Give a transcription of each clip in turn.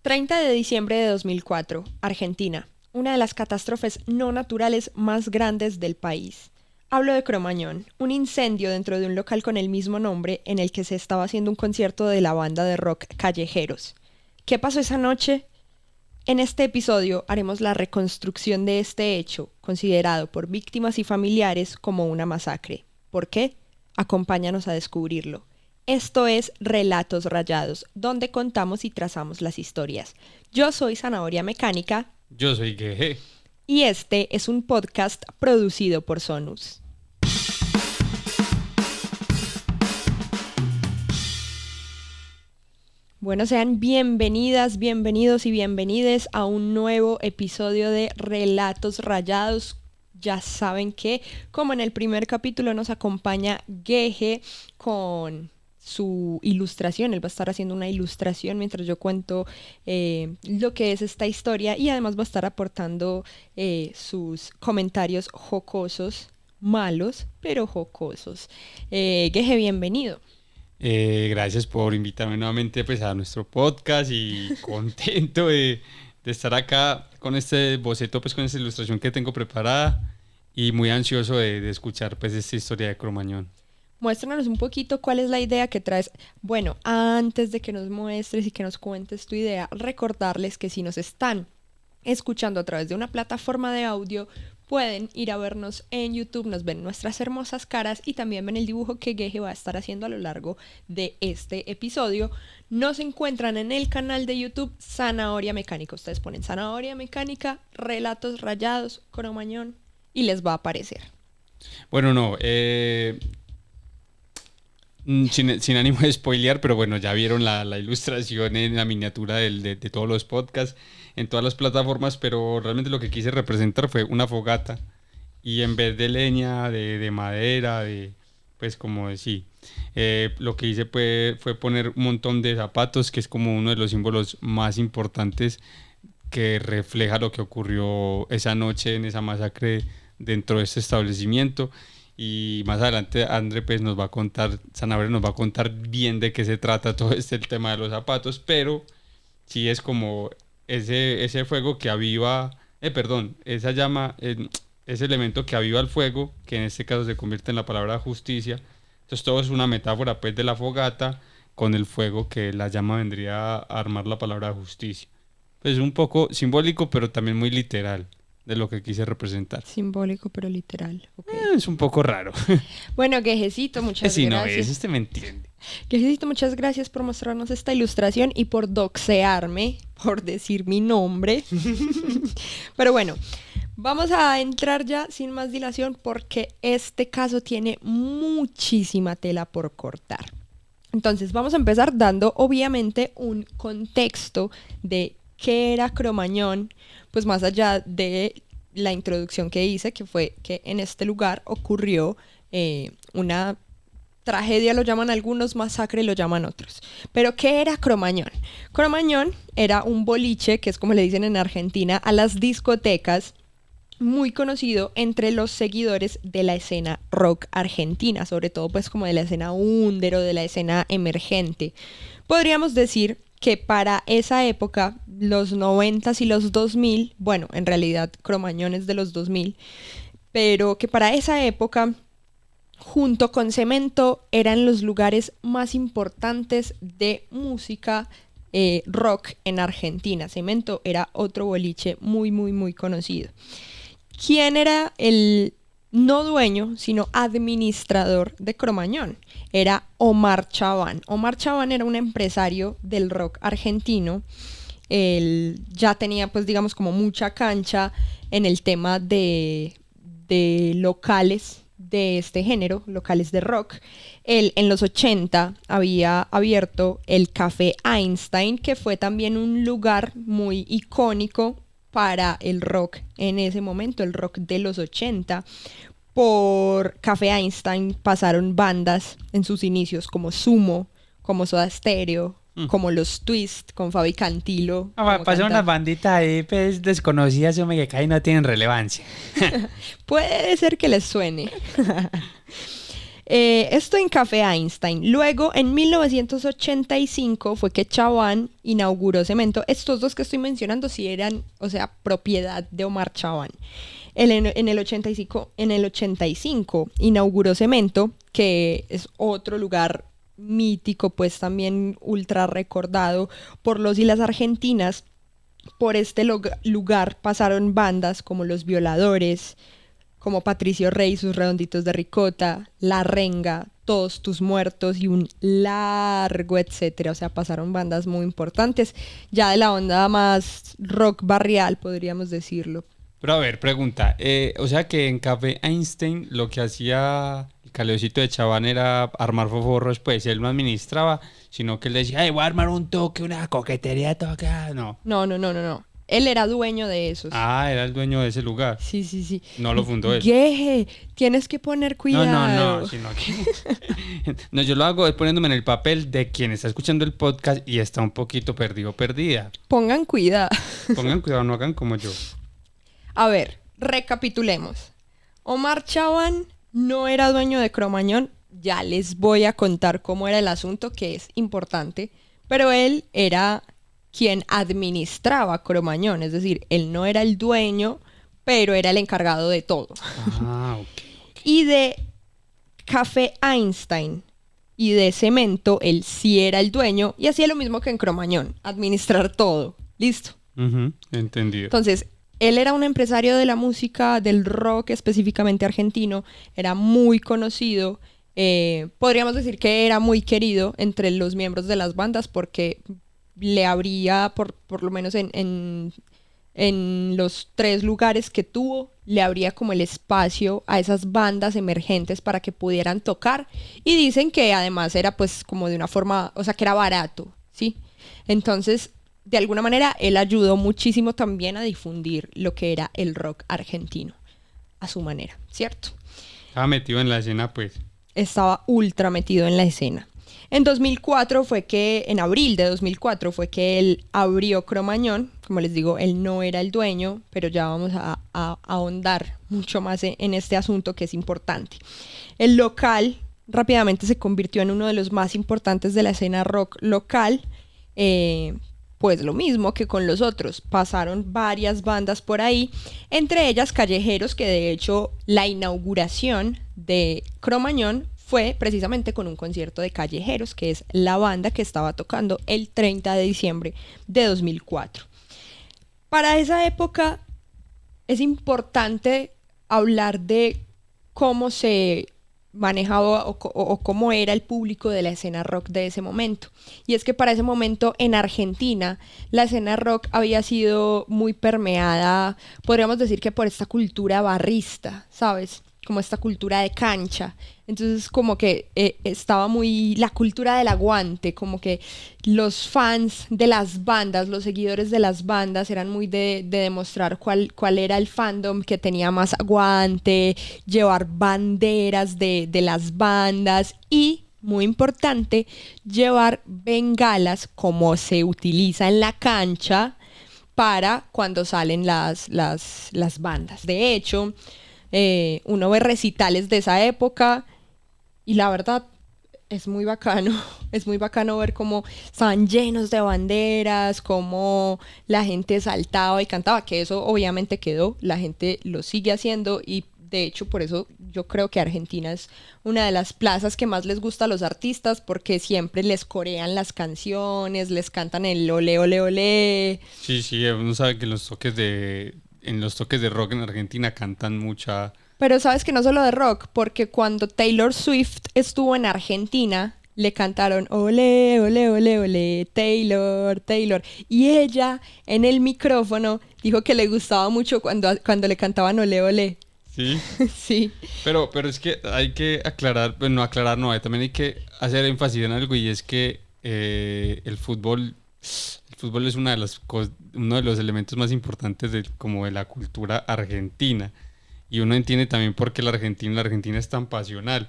30 de diciembre de 2004, Argentina, una de las catástrofes no naturales más grandes del país. Hablo de Cromañón, un incendio dentro de un local con el mismo nombre en el que se estaba haciendo un concierto de la banda de rock Callejeros. ¿Qué pasó esa noche? En este episodio haremos la reconstrucción de este hecho, considerado por víctimas y familiares como una masacre. ¿Por qué? Acompáñanos a descubrirlo. Esto es Relatos Rayados, donde contamos y trazamos las historias. Yo soy Zanahoria Mecánica. Yo soy Geje. Y este es un podcast producido por Sonus. Bueno, sean bienvenidas, bienvenidos y bienvenides a un nuevo episodio de Relatos Rayados. Ya saben que, como en el primer capítulo, nos acompaña Geje con su ilustración. Él va a estar haciendo una ilustración mientras yo cuento lo que es esta historia, y además va a estar aportando sus comentarios jocosos, malos, pero jocosos. Geje, bienvenido. Gracias por invitarme nuevamente pues, a nuestro podcast y contento de estar acá con este boceto, pues con esta ilustración que tengo preparada y muy ansioso de escuchar pues esta historia de Cromañón. Muéstranos un poquito cuál es la idea que traes. Bueno, antes de que nos muestres y que nos cuentes tu idea, recordarles que si nos están escuchando a través de una plataforma de audio, pueden ir a vernos en YouTube, nos ven nuestras hermosas caras y también ven el dibujo que Geje va a estar haciendo a lo largo de este episodio. Nos encuentran en el canal de YouTube Zanahoria Mecánica. Ustedes ponen Zanahoria Mecánica, Relatos Rayados, Cromañón y les va a aparecer. Bueno, no, sin ánimo de spoilear, pero bueno, ya vieron la ilustración en la miniatura de todos los podcasts, en todas las plataformas, pero realmente lo que quise representar fue una fogata y en vez de leña, de madera, pues como decía, lo que hice fue poner un montón de zapatos, que es como uno de los símbolos más importantes que refleja lo que ocurrió esa noche en esa masacre dentro de este establecimiento. Y más adelante André pues nos va a contar, Zanahoria nos va a contar bien de qué se trata todo el tema de los zapatos, pero sí es como ese fuego que aviva, esa llama, ese elemento que aviva el fuego, que en este caso se convierte en la palabra justicia. Entonces todo es una metáfora pues de la fogata con el fuego, que la llama vendría a armar la palabra justicia. Pues un poco simbólico, pero también muy literal de lo que quise representar. Simbólico pero literal. Okay. Es un poco raro. Bueno, Gejecito, muchas sí, gracias. No es, usted me entiende. Gejecito, muchas gracias por mostrarnos esta ilustración y por doxearme, por decir mi nombre. Pero bueno, vamos a entrar ya sin más dilación porque este caso tiene muchísima tela por cortar. Entonces vamos a empezar dando obviamente un contexto de qué era Cromañón, pues más allá de la introducción que hice, que fue que en este lugar ocurrió una tragedia, lo llaman algunos, masacre lo llaman otros. Pero ¿qué era Cromañón? Cromañón era un boliche, que es como le dicen en Argentina a las discotecas, muy conocido entre los seguidores de la escena rock argentina, sobre todo pues como de la escena under o de la escena emergente. Podríamos decir que para esa época, los 90s y los 2000, bueno, en realidad Cromañón es de los 2000, pero que para esa época, junto con Cemento, eran los lugares más importantes de música rock en Argentina. Cemento era otro boliche muy, muy, muy conocido. ¿Quién era el no dueño, sino administrador de Cromañón? Era Omar Chabán. Omar Chabán era un empresario del rock argentino. Él ya tenía, pues digamos, como mucha cancha en el tema de locales de este género, locales de rock. Él en los 80 había abierto el Café Einstein, que fue también un lugar muy icónico para el rock en ese momento, el rock de los 80. Por Café Einstein pasaron bandas en sus inicios como Sumo, como Soda Stereo, como Los Twist, con Fabi Cantilo. Pasaron unas banditas ahí pues, desconocidas, que casi no tienen relevancia. Puede ser que les suene. Esto en Café Einstein. Luego, en 1985 fue que Chaván inauguró Cemento. Estos dos que estoy mencionando sí eran, o sea, propiedad de Omar Chaván. En el 85 inauguró Cemento, que es otro lugar mítico, pues también ultra recordado por los y las argentinas. Por este lugar pasaron bandas como Los Violadores, como Patricio Rey y sus Redonditos de Ricota, La Renga, Todos Tus Muertos y un largo etcétera. O sea, pasaron bandas muy importantes, ya de la onda más rock barrial, podríamos decirlo. Pero a ver, pregunta. O sea que en Café Einstein lo que hacía el Caleocito de Chaván era armar foforros, pues él no administraba, sino que él decía, ay, voy a armar un toque, una coquetería, toque. No. No. Él era dueño de esos. Ah, era el dueño de ese lugar. Sí. No lo fundó él. Gueje, tienes que poner cuidado. No, sino que... No, yo lo hago poniéndome en el papel de quien está escuchando el podcast y está un poquito perdido o perdida. Pongan cuidado. Pongan cuidado, no hagan como yo. A ver, recapitulemos. Omar Chaván no era dueño de Cromañón. Ya les voy a contar cómo era el asunto, que es importante. Pero él era quien administraba Cromañón. Es decir, él no era el dueño, pero era el encargado de todo. Ah, ok. Y de Café Einstein y de Cemento, él sí era el dueño y hacía lo mismo que en Cromañón, administrar todo. ¿Listo? Entendido. Entonces, él era un empresario de la música, del rock específicamente argentino, era muy conocido, podríamos decir que era muy querido entre los miembros de las bandas porque le abría, por lo menos en los 3 lugares que tuvo, le abría como el espacio a esas bandas emergentes para que pudieran tocar. Y dicen que además era pues como de una forma, o sea, que era barato, ¿sí? Entonces, de alguna manera, él ayudó muchísimo también a difundir lo que era el rock argentino, a su manera, ¿cierto? Estaba metido en la escena, pues. Estaba ultra metido en la escena. En abril de 2004 fue que él abrió Cromañón. Como les digo, él no era el dueño, pero ya vamos a ahondar mucho más en este asunto que es importante. El local rápidamente se convirtió en uno de los más importantes de la escena rock local. Pues lo mismo que con los otros, pasaron varias bandas por ahí, entre ellas Callejeros, que de hecho la inauguración de Cromañón fue precisamente con un concierto de Callejeros, que es la banda que estaba tocando el 30 de diciembre de 2004. Para esa época es importante hablar de cómo se manejaba o cómo era el público de la escena rock de ese momento. Y es que para ese momento en Argentina la escena rock había sido muy permeada, podríamos decir que por esta cultura barrista, ¿sabes? Como esta cultura de cancha. Entonces como que estaba muy la cultura del aguante, como que los fans de las bandas, los seguidores de las bandas eran muy de demostrar cuál era el fandom que tenía más aguante, llevar banderas de las bandas y, muy importante, llevar bengalas como se utiliza en la cancha para cuando salen las bandas. De hecho, uno ve recitales de esa época y la verdad es muy bacano ver cómo estaban llenos de banderas, cómo la gente saltaba y cantaba, que eso obviamente quedó, la gente lo sigue haciendo y de hecho por eso yo creo que Argentina es una de las plazas que más les gusta a los artistas porque siempre les corean las canciones, les cantan el ole ole ole. Sí, uno sabe que en los toques de rock en Argentina cantan mucha... Pero sabes que no solo de rock, porque cuando Taylor Swift estuvo en Argentina, le cantaron ole, ole, ole, ole, Taylor, Taylor. Y ella en el micrófono dijo que le gustaba mucho cuando le cantaban ole, ole. Sí. Sí. Pero es que hay que aclarar, pues no aclarar, no, también hay que hacer énfasis en algo y es que el fútbol es uno de los elementos más importantes como de la cultura argentina. Y uno entiende también por qué la Argentina es tan pasional.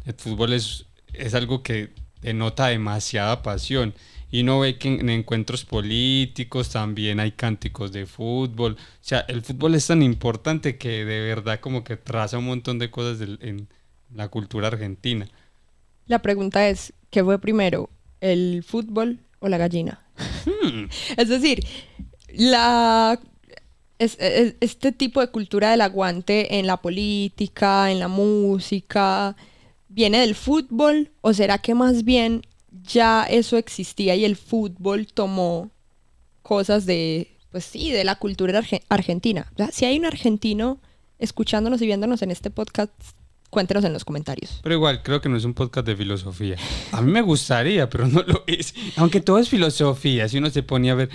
El fútbol es algo que denota demasiada pasión. Y uno ve que en encuentros políticos también hay cánticos de fútbol. O sea, el fútbol es tan importante que de verdad como que traza un montón de cosas la cultura argentina. La pregunta es, ¿qué fue primero, el fútbol o la gallina? Es decir, este tipo de cultura del aguante en la política, en la música, ¿viene del fútbol o será que más bien ya eso existía y el fútbol tomó cosas de, pues sí, de la cultura argentina? O sea, si hay un argentino escuchándonos y viéndonos en este podcast, cuéntenos en los comentarios. Pero igual, creo que no es un podcast de filosofía. A mí me gustaría, pero no lo es. Aunque todo es filosofía, Si uno se ponía a ver...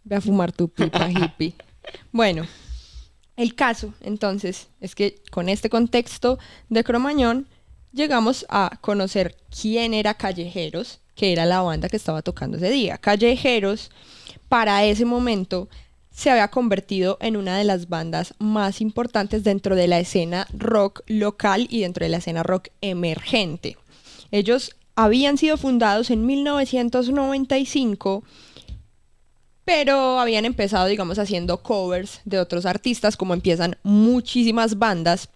Ve a fumar tu pipa hippie. Bueno, el caso, entonces, es que con este contexto de Cromañón llegamos a conocer quién era Callejeros, que era la banda que estaba tocando ese día. Callejeros, para ese momento, se había convertido en una de las bandas más importantes dentro de la escena rock local y dentro de la escena rock emergente. Ellos habían sido fundados en 1995, pero habían empezado, digamos, haciendo covers de otros artistas, como empiezan muchísimas bandas,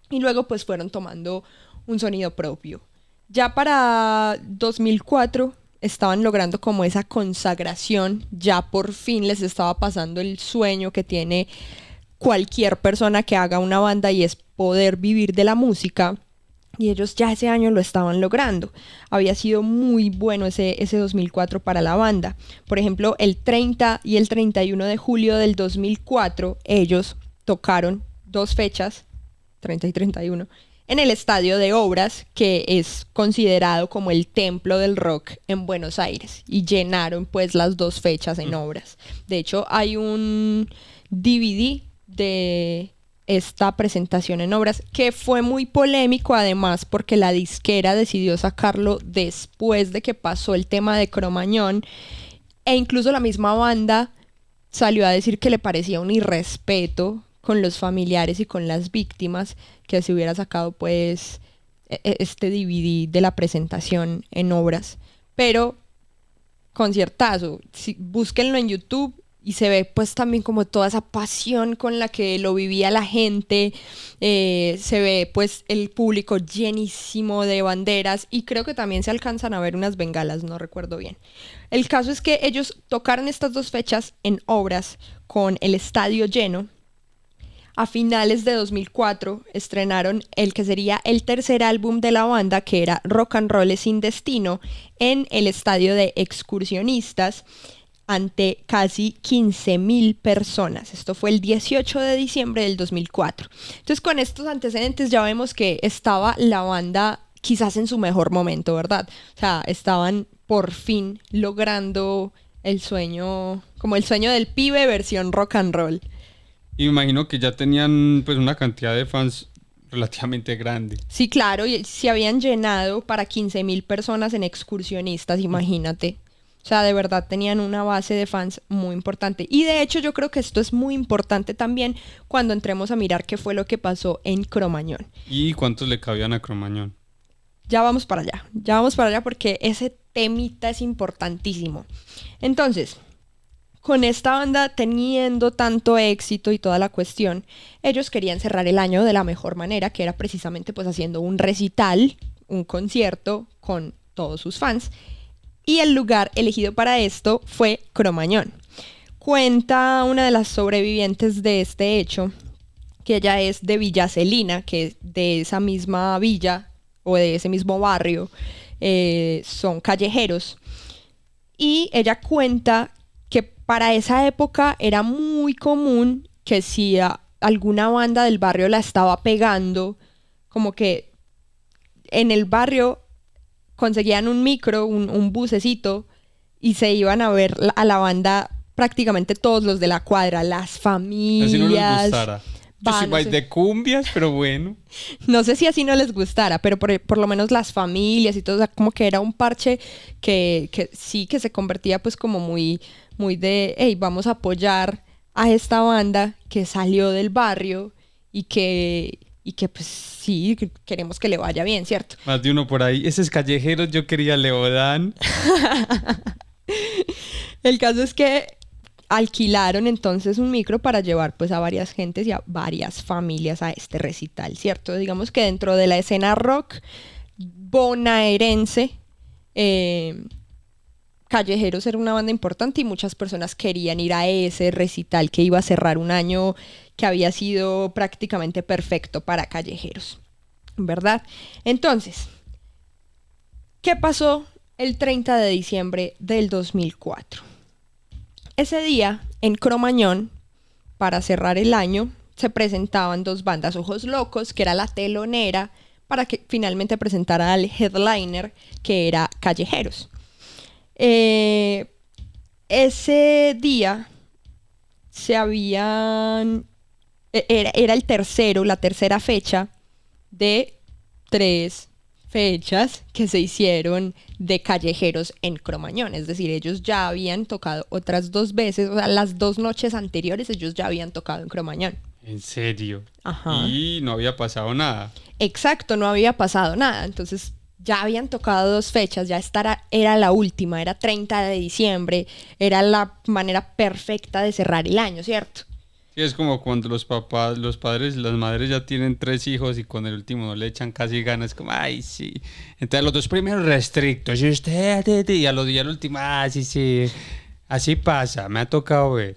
y luego pues fueron tomando un sonido propio. Ya para 2004 estaban logrando como esa consagración, ya por fin les estaba pasando el sueño que tiene cualquier persona que haga una banda y es poder vivir de la música. Y ellos ya ese año lo estaban logrando. Había sido muy bueno ese 2004 para la banda. Por ejemplo, el 30 y el 31 de julio del 2004, ellos tocaron 2 fechas, 30 y 31, en el Estadio de Obras, que es considerado como el templo del rock en Buenos Aires. Y llenaron pues las 2 fechas en Obras. De hecho, hay un DVD de esta presentación en Obras, que fue muy polémico además porque la disquera decidió sacarlo después de que pasó el tema de Cromañón, e incluso la misma banda salió a decir que le parecía un irrespeto con los familiares y con las víctimas que se hubiera sacado pues este DVD de la presentación en Obras. Pero conciertazo, búsquenlo en YouTube y se ve pues también como toda esa pasión con la que lo vivía la gente. Se ve pues el público llenísimo de banderas y creo que también se alcanzan a ver unas bengalas, no recuerdo bien. El caso es que ellos tocaron estas 2 fechas en Obras con el estadio lleno. A finales de 2004 estrenaron el que sería el tercer álbum de la banda, que era Rock and Roll Sin Destino, en el estadio de Excursionistas, ante casi 15.000 personas. Esto fue el 18 de diciembre del 2004. Entonces, con estos antecedentes ya vemos que estaba la banda quizás en su mejor momento, ¿verdad? O sea, estaban por fin logrando el sueño, como el sueño del pibe versión rock and roll. Y me imagino que ya tenían pues una cantidad de fans relativamente grande. Sí, claro, y se habían llenado para 15.000 personas en Excursionistas, imagínate. O sea, de verdad tenían una base de fans muy importante. Y de hecho yo creo que esto es muy importante también cuando entremos a mirar qué fue lo que pasó en Cromañón. ¿Y cuántos le cabían a Cromañón? Ya vamos para allá porque ese temita es importantísimo. Entonces, con esta banda teniendo tanto éxito y toda la cuestión, ellos querían cerrar el año de la mejor manera, que era precisamente pues haciendo un recital, un concierto con todos sus fans. Y el lugar elegido para esto fue Cromañón. Cuenta una de las sobrevivientes de este hecho, que ella es de Villa Celina, que es de esa misma villa o de ese mismo barrio, son callejeros. Y ella cuenta que para esa época era muy común que si alguna banda del barrio la estaba pegando, como que en el barrio conseguían un micro, un bucecito, y se iban a ver a la banda prácticamente todos los de la cuadra, las familias. Así no les gustara. Yo soy no más sé. de cumbias, pero bueno. No sé si así no les gustara, pero por lo menos las familias y todo, o sea, como que era un parche que sí, que se convertía pues como muy, muy de, hey, vamos a apoyar a esta banda que salió del barrio y que pues sí, queremos que le vaya bien, ¿cierto? Más de uno por ahí. Ese es Callejeros, yo quería Leodán. El caso es que alquilaron entonces un micro para llevar pues a varias gentes y a varias familias a este recital, ¿cierto? Digamos que dentro de la escena rock bonaerense, Callejeros era una banda importante y muchas personas querían ir a ese recital que iba a cerrar un año que había sido prácticamente perfecto para Callejeros, ¿verdad? Entonces, ¿qué pasó el 30 de diciembre del 2004? Ese día, en Cromañón, para cerrar el año, se presentaban dos bandas, Ojos Locos, que era la telonera, para que finalmente presentara al headliner, que era Callejeros. Ese día era la tercera fecha de 3 fechas que se hicieron de Callejeros en Cromañón. Es decir, ellos ya habían tocado otras 2 veces, o sea, las 2 noches anteriores ellos ya habían tocado en Cromañón. ¿En serio? Ajá. Y no había pasado nada. Exacto, no había pasado nada. Entonces ya habían tocado 2 fechas, ya era la última, era 30 de diciembre, era la manera perfecta de cerrar el año, ¿cierto? Sí, es como cuando los papás, los padres, las madres ya tienen 3 hijos y con el último no le echan casi ganas, como, ay, sí. Entonces los 2 primeros restrictos, y usted, y al último, sí, sí. Así pasa, me ha tocado ver.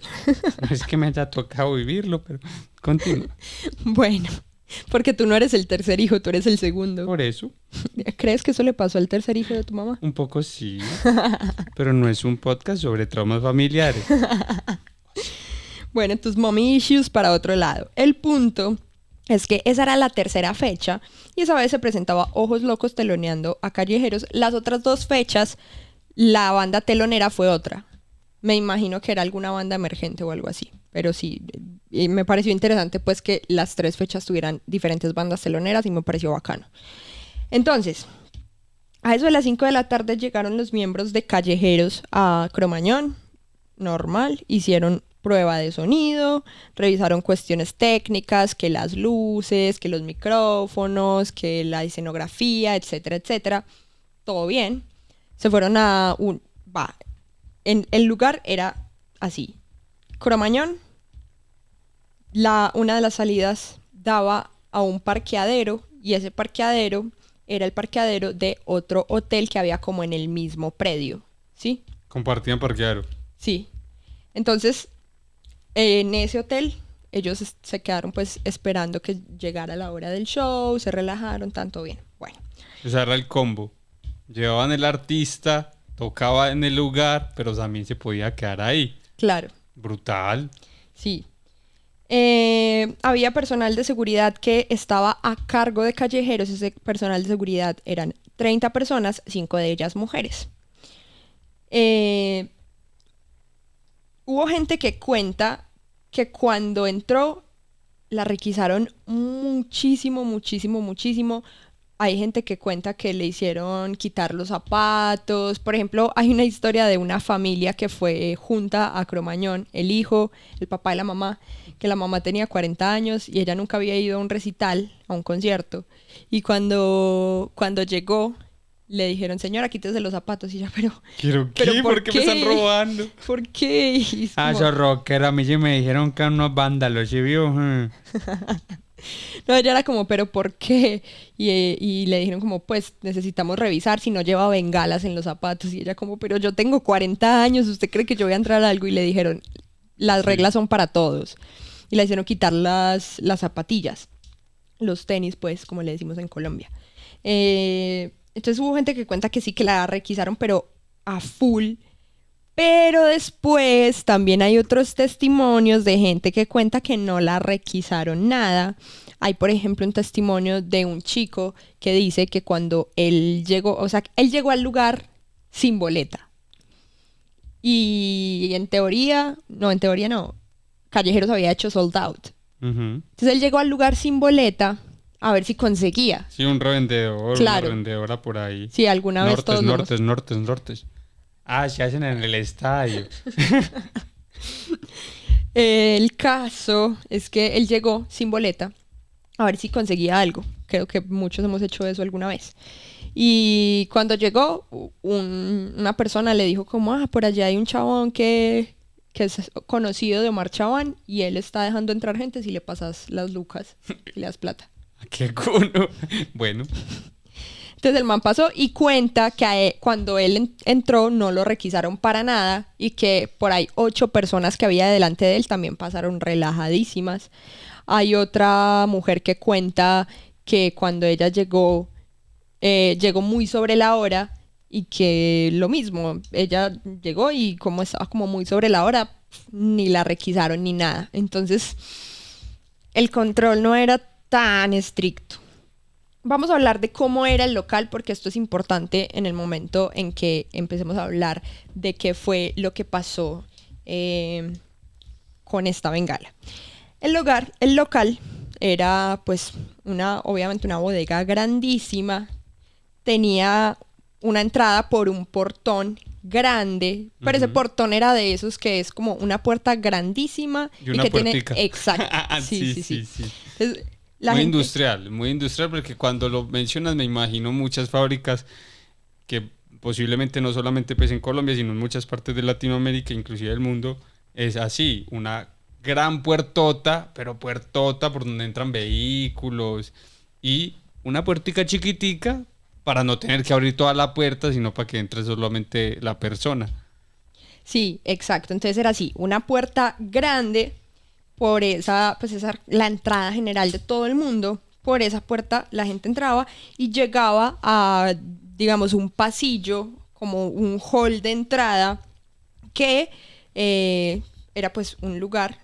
No es que me haya tocado vivirlo, pero continúa. Bueno, porque tú no eres el tercer hijo, tú eres el segundo. Por eso, ¿Crees que eso le pasó al tercer hijo de tu mamá? un poco sí. Pero no es un podcast sobre traumas familiares. Bueno, tus mommy issues para otro lado. El punto es que esa era la tercera fecha y esa vez se presentaba Ojos Locos teloneando a Callejeros. Las otras 2 fechas, la banda telonera fue otra. Me imagino que era alguna banda emergente o algo así. Pero sí, y me pareció interesante pues que las 3 fechas tuvieran diferentes bandas teloneras y me pareció bacano. Entonces, a eso de las 5 de la tarde llegaron los miembros de Callejeros a Cromañón. Normal, hicieron prueba de sonido, revisaron cuestiones técnicas, que las luces, que los micrófonos, que la escenografía, etcétera, etcétera. Todo bien. Se fueron a el lugar era así. Cromañón, una de las salidas daba a un parqueadero y ese parqueadero era el parqueadero de otro hotel que había como en el mismo predio, ¿sí? Compartían parqueadero. Sí. Entonces, en ese hotel, ellos se quedaron pues esperando que llegara la hora del show, se relajaron, tanto bien. Bueno. O sea, era el combo. Llevaban el artista, tocaba en el lugar, pero también se podía quedar ahí. Claro. Brutal. Sí. Había personal de seguridad que estaba a cargo de Callejeros. Ese personal de seguridad eran 30 personas, 5 de ellas mujeres. Hubo gente que cuenta que cuando entró la requisaron muchísimo, muchísimo, muchísimo. Hay gente que cuenta que le hicieron quitar los zapatos. Por ejemplo, hay una historia de una familia que fue junta a Cromañón, el hijo, el papá y la mamá, que la mamá tenía 40 años y ella nunca había ido a un recital, a un concierto. Y cuando llegó, le dijeron, señora, quítese los zapatos. Y ella, pero ¿Qué? ¿Por qué me están robando? ¿Por qué? Y es como, Esos rockeros, a mí sí me dijeron que eran unos vándalos, ¿sí vio? no, ella era como, ¿pero por qué? Y le dijeron como, pues necesitamos revisar si no lleva bengalas en los zapatos. Y ella como, pero yo tengo 40 años, ¿usted cree que yo voy a entrar a algo? Y le dijeron, las reglas son para todos. Y le hicieron quitar las zapatillas, los tenis, pues, como le decimos en Colombia. Entonces hubo gente que cuenta que sí, que la requisaron, pero a full. Pero después también hay otros testimonios de gente que cuenta que no la requisaron nada. Hay, por ejemplo, un testimonio de un chico que dice que cuando él llegó, o sea, él llegó al lugar sin boleta. Y en teoría no, Callejeros había hecho sold out. Uh-huh. Entonces él llegó al lugar sin boleta a ver si conseguía. Sí, un revendedor, Claro. una revendedora por ahí. Sí, alguna vez todos Nortes. Se hacen en el estadio. El caso es que él llegó sin boleta a ver si conseguía algo. Creo que muchos hemos hecho eso alguna vez. Y cuando llegó, una persona le dijo como, por allá hay un chabón que que es conocido de Omar Chaván, y él está dejando entrar gente si le pasas las lucas y le das plata. Qué culo. Bueno. Entonces el man pasó y cuenta que cuando él entró no lo requisaron para nada y que por ahí 8 personas que había delante de él también pasaron relajadísimas. Hay otra mujer que cuenta que cuando ella llegó muy sobre la hora y que lo mismo, ella llegó y como estaba como muy sobre la hora, ni la requisaron ni nada. Entonces el control no era tan estricto. Vamos a hablar de cómo era el local porque esto es importante en el momento en que empecemos a hablar de qué fue lo que pasó con esta bengala. El local era pues obviamente una bodega grandísima, tenía una entrada por un portón grande, pero ese portón era de esos que es como una puerta grandísima y una que puertica. Tiene exacto. Sí. Entonces, muy industrial, porque cuando lo mencionas me imagino muchas fábricas que posiblemente no solamente pues en Colombia, sino en muchas partes de Latinoamérica, inclusive del mundo, es así, una gran puertota, pero puertota por donde entran vehículos y una puertica chiquitica para no tener que abrir toda la puerta, sino para que entre solamente la persona. Sí, exacto. Entonces era así, una puerta grande, por esa, la entrada general de todo el mundo, por esa puerta la gente entraba y llegaba a, digamos, un pasillo, como un hall de entrada, que era pues un lugar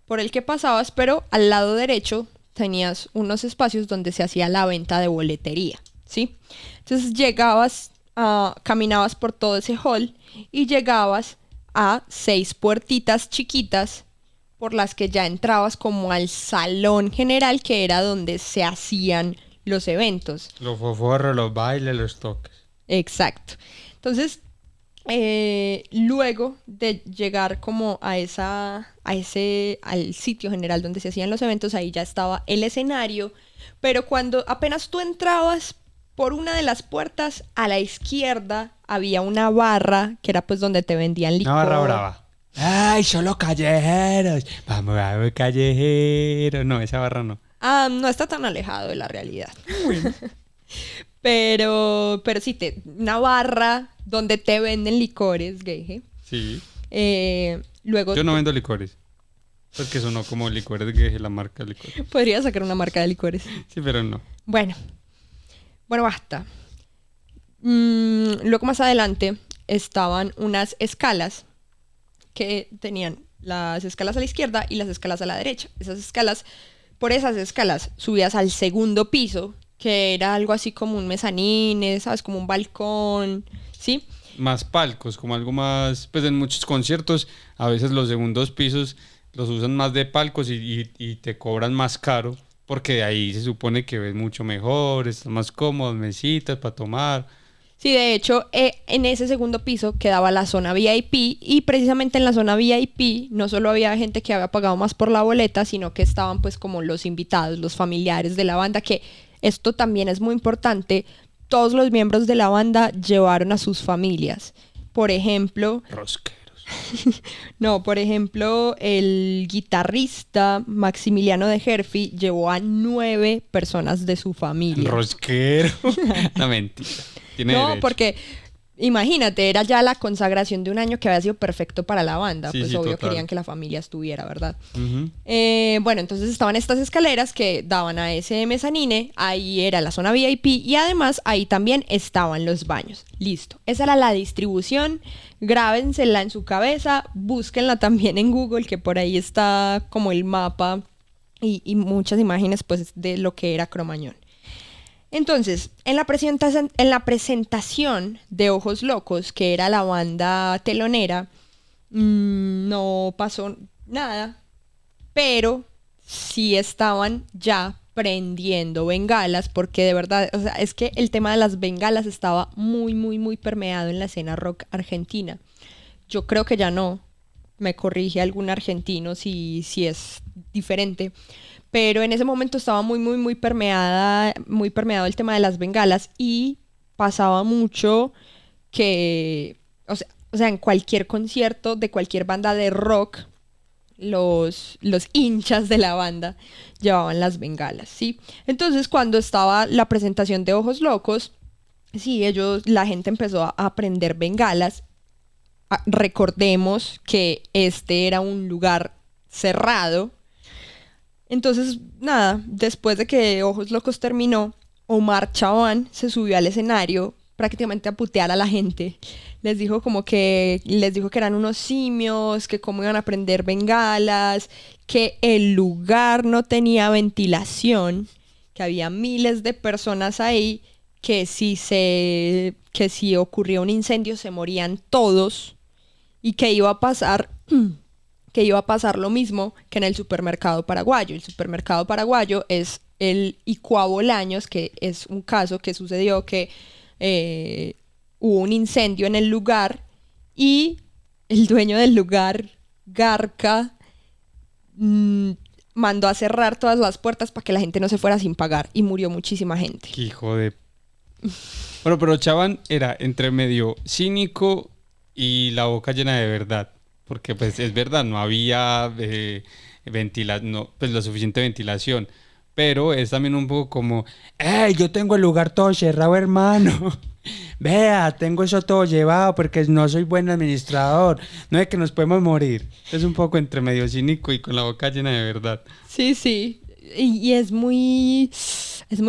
por el que pasabas, pero al lado derecho tenías unos espacios donde se hacía la venta de boletería, ¿sí? Entonces caminabas por todo ese hall y llegabas a 6 puertitas chiquitas por las que ya entrabas como al salón general, que era donde se hacían los eventos. Los foforros, los bailes, los toques. Exacto. Entonces, luego de llegar como al sitio general donde se hacían los eventos, ahí ya estaba el escenario, pero cuando apenas tú entrabas por una de las puertas, a la izquierda había una barra, que era pues donde te vendían licor. Una barra brava. ¡Ay, solo callejeros! Vamos a ver callejeros. No, esa barra no. No está tan alejado de la realidad. pero sí, una barra donde te venden licores, gay. Sí. Luego yo no vendo licores. Porque sonó como licores, gay, la marca de licores. Podría sacar una marca de licores. Sí, pero no. Bueno, basta. Luego más adelante estaban unas escalas que tenían las escalas a la izquierda y las escalas a la derecha. Por esas escalas subías al segundo piso, que era algo así como un mezzanine, ¿sabes? Como un balcón, ¿sí? Más palcos, como algo más... Pues en muchos conciertos, a veces los segundos pisos los usan más de palcos y te cobran más caro, porque de ahí se supone que ves mucho mejor, estás más cómodo, mesitas para tomar... Sí, de hecho, en ese segundo piso quedaba la zona VIP y precisamente en la zona VIP no solo había gente que había pagado más por la boleta, sino que estaban pues como los invitados, los familiares de la banda, que esto también es muy importante. Todos los miembros de la banda llevaron a sus familias. Por ejemplo... Rosqueros. No, por ejemplo, el guitarrista Maximiliano de Herfi llevó a 9 personas de su familia. Rosquero. No, mentira. No, derecho. porque imagínate, era ya la consagración de un año que había sido perfecto para la banda. Sí, pues sí, obvio total. querían que la familia estuviera, ¿verdad? Uh-huh. Bueno, entonces estaban estas escaleras que daban a ese mezanine. Ahí era la zona VIP y además ahí también estaban los baños. Listo. Esa era la distribución. Grábensela en su cabeza. Búsquenla también en Google, que por ahí está como el mapa y muchas imágenes pues de lo que era Cromañón. Entonces, en la presentación de Ojos Locos, que era la banda telonera, no pasó nada, pero sí estaban ya prendiendo bengalas, porque de verdad, o sea, es que el tema de las bengalas estaba muy, muy, muy permeado en la escena rock argentina. Yo creo que ya no, me corrige algún argentino si es diferente. Pero en ese momento estaba muy, muy, muy permeado el tema de las bengalas y pasaba mucho que, o sea, o sea, en cualquier concierto de cualquier banda de rock, los hinchas de la banda llevaban las bengalas, ¿sí? Entonces, cuando estaba la presentación de Ojos Locos, sí, la gente empezó a prender bengalas. Recordemos que este era un lugar cerrado. Entonces, nada, después de que Ojos Locos terminó, Omar Chaván se subió al escenario prácticamente a putear a la gente. Les dijo que eran unos simios, que cómo iban a prender bengalas, que el lugar no tenía ventilación, que había miles de personas ahí, que si ocurría un incendio se morían todos y que iba a pasar lo mismo que en el supermercado paraguayo. El supermercado paraguayo es el Icua Bolaños, que es un caso que sucedió que hubo un incendio en el lugar y el dueño del lugar, Garca, mandó a cerrar todas las puertas para que la gente no se fuera sin pagar y murió muchísima gente. Qué hijo de... Bueno, pero Chaván era entre medio cínico y la boca llena de verdad. Porque pues es verdad, no había pues la suficiente ventilación. Pero es también un poco como, ¡Ey! Yo tengo el lugar todo cerrado, hermano. Vea, tengo eso todo llevado porque no soy buen administrador. No es que nos podemos morir. Es un poco entre medio cínico y con la boca llena de verdad. Sí, sí. Y es muy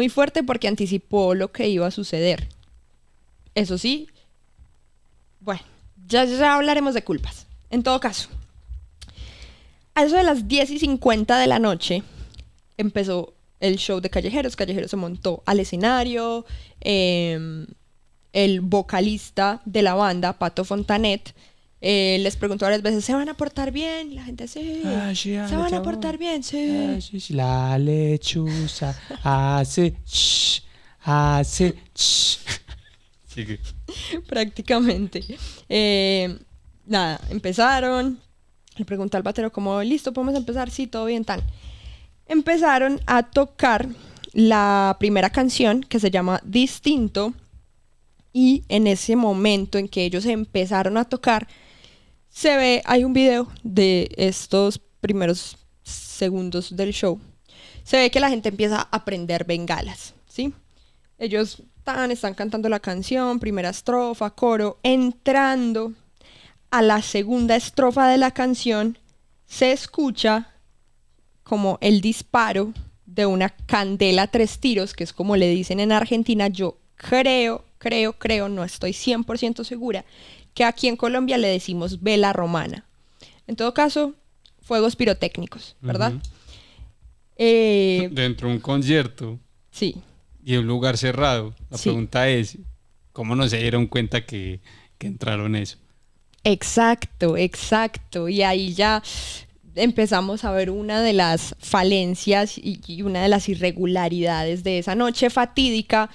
fuerte porque anticipó lo que iba a suceder. Eso sí, bueno, ya hablaremos de culpas. En todo caso, a eso de las 10:50 de la noche empezó el show de Callejeros. Callejeros se montó al escenario. El vocalista de la banda, Pato Fontanet, les preguntó varias veces, ¿se van a portar bien? La gente, sí. Sí, ¿Se van a portar bien? Sí. Sí. La lechuza hace Sigue. Prácticamente. Nada, empezaron. Le pregunté al batero como, listo, ¿podemos empezar? Sí, todo bien, tan. Empezaron a tocar la primera canción que se llama Distinto. Y en ese momento en que ellos empezaron a tocar, hay un video de estos primeros segundos del show. Se ve que la gente empieza a prender bengalas, ¿sí? Ellos están cantando la canción, primera estrofa, coro. Entrando a la segunda estrofa de la canción, se escucha como el disparo de una candela 3 tiros, que es como le dicen en Argentina. Yo creo, no estoy 100% segura, que aquí en Colombia le decimos vela romana. En todo caso, fuegos pirotécnicos, ¿verdad? Dentro de un concierto. Sí. Y en un lugar cerrado. La Sí. pregunta es, ¿cómo no se dieron cuenta que entraron eso? Exacto. Y ahí ya empezamos a ver una de las falencias y una de las irregularidades de esa noche fatídica,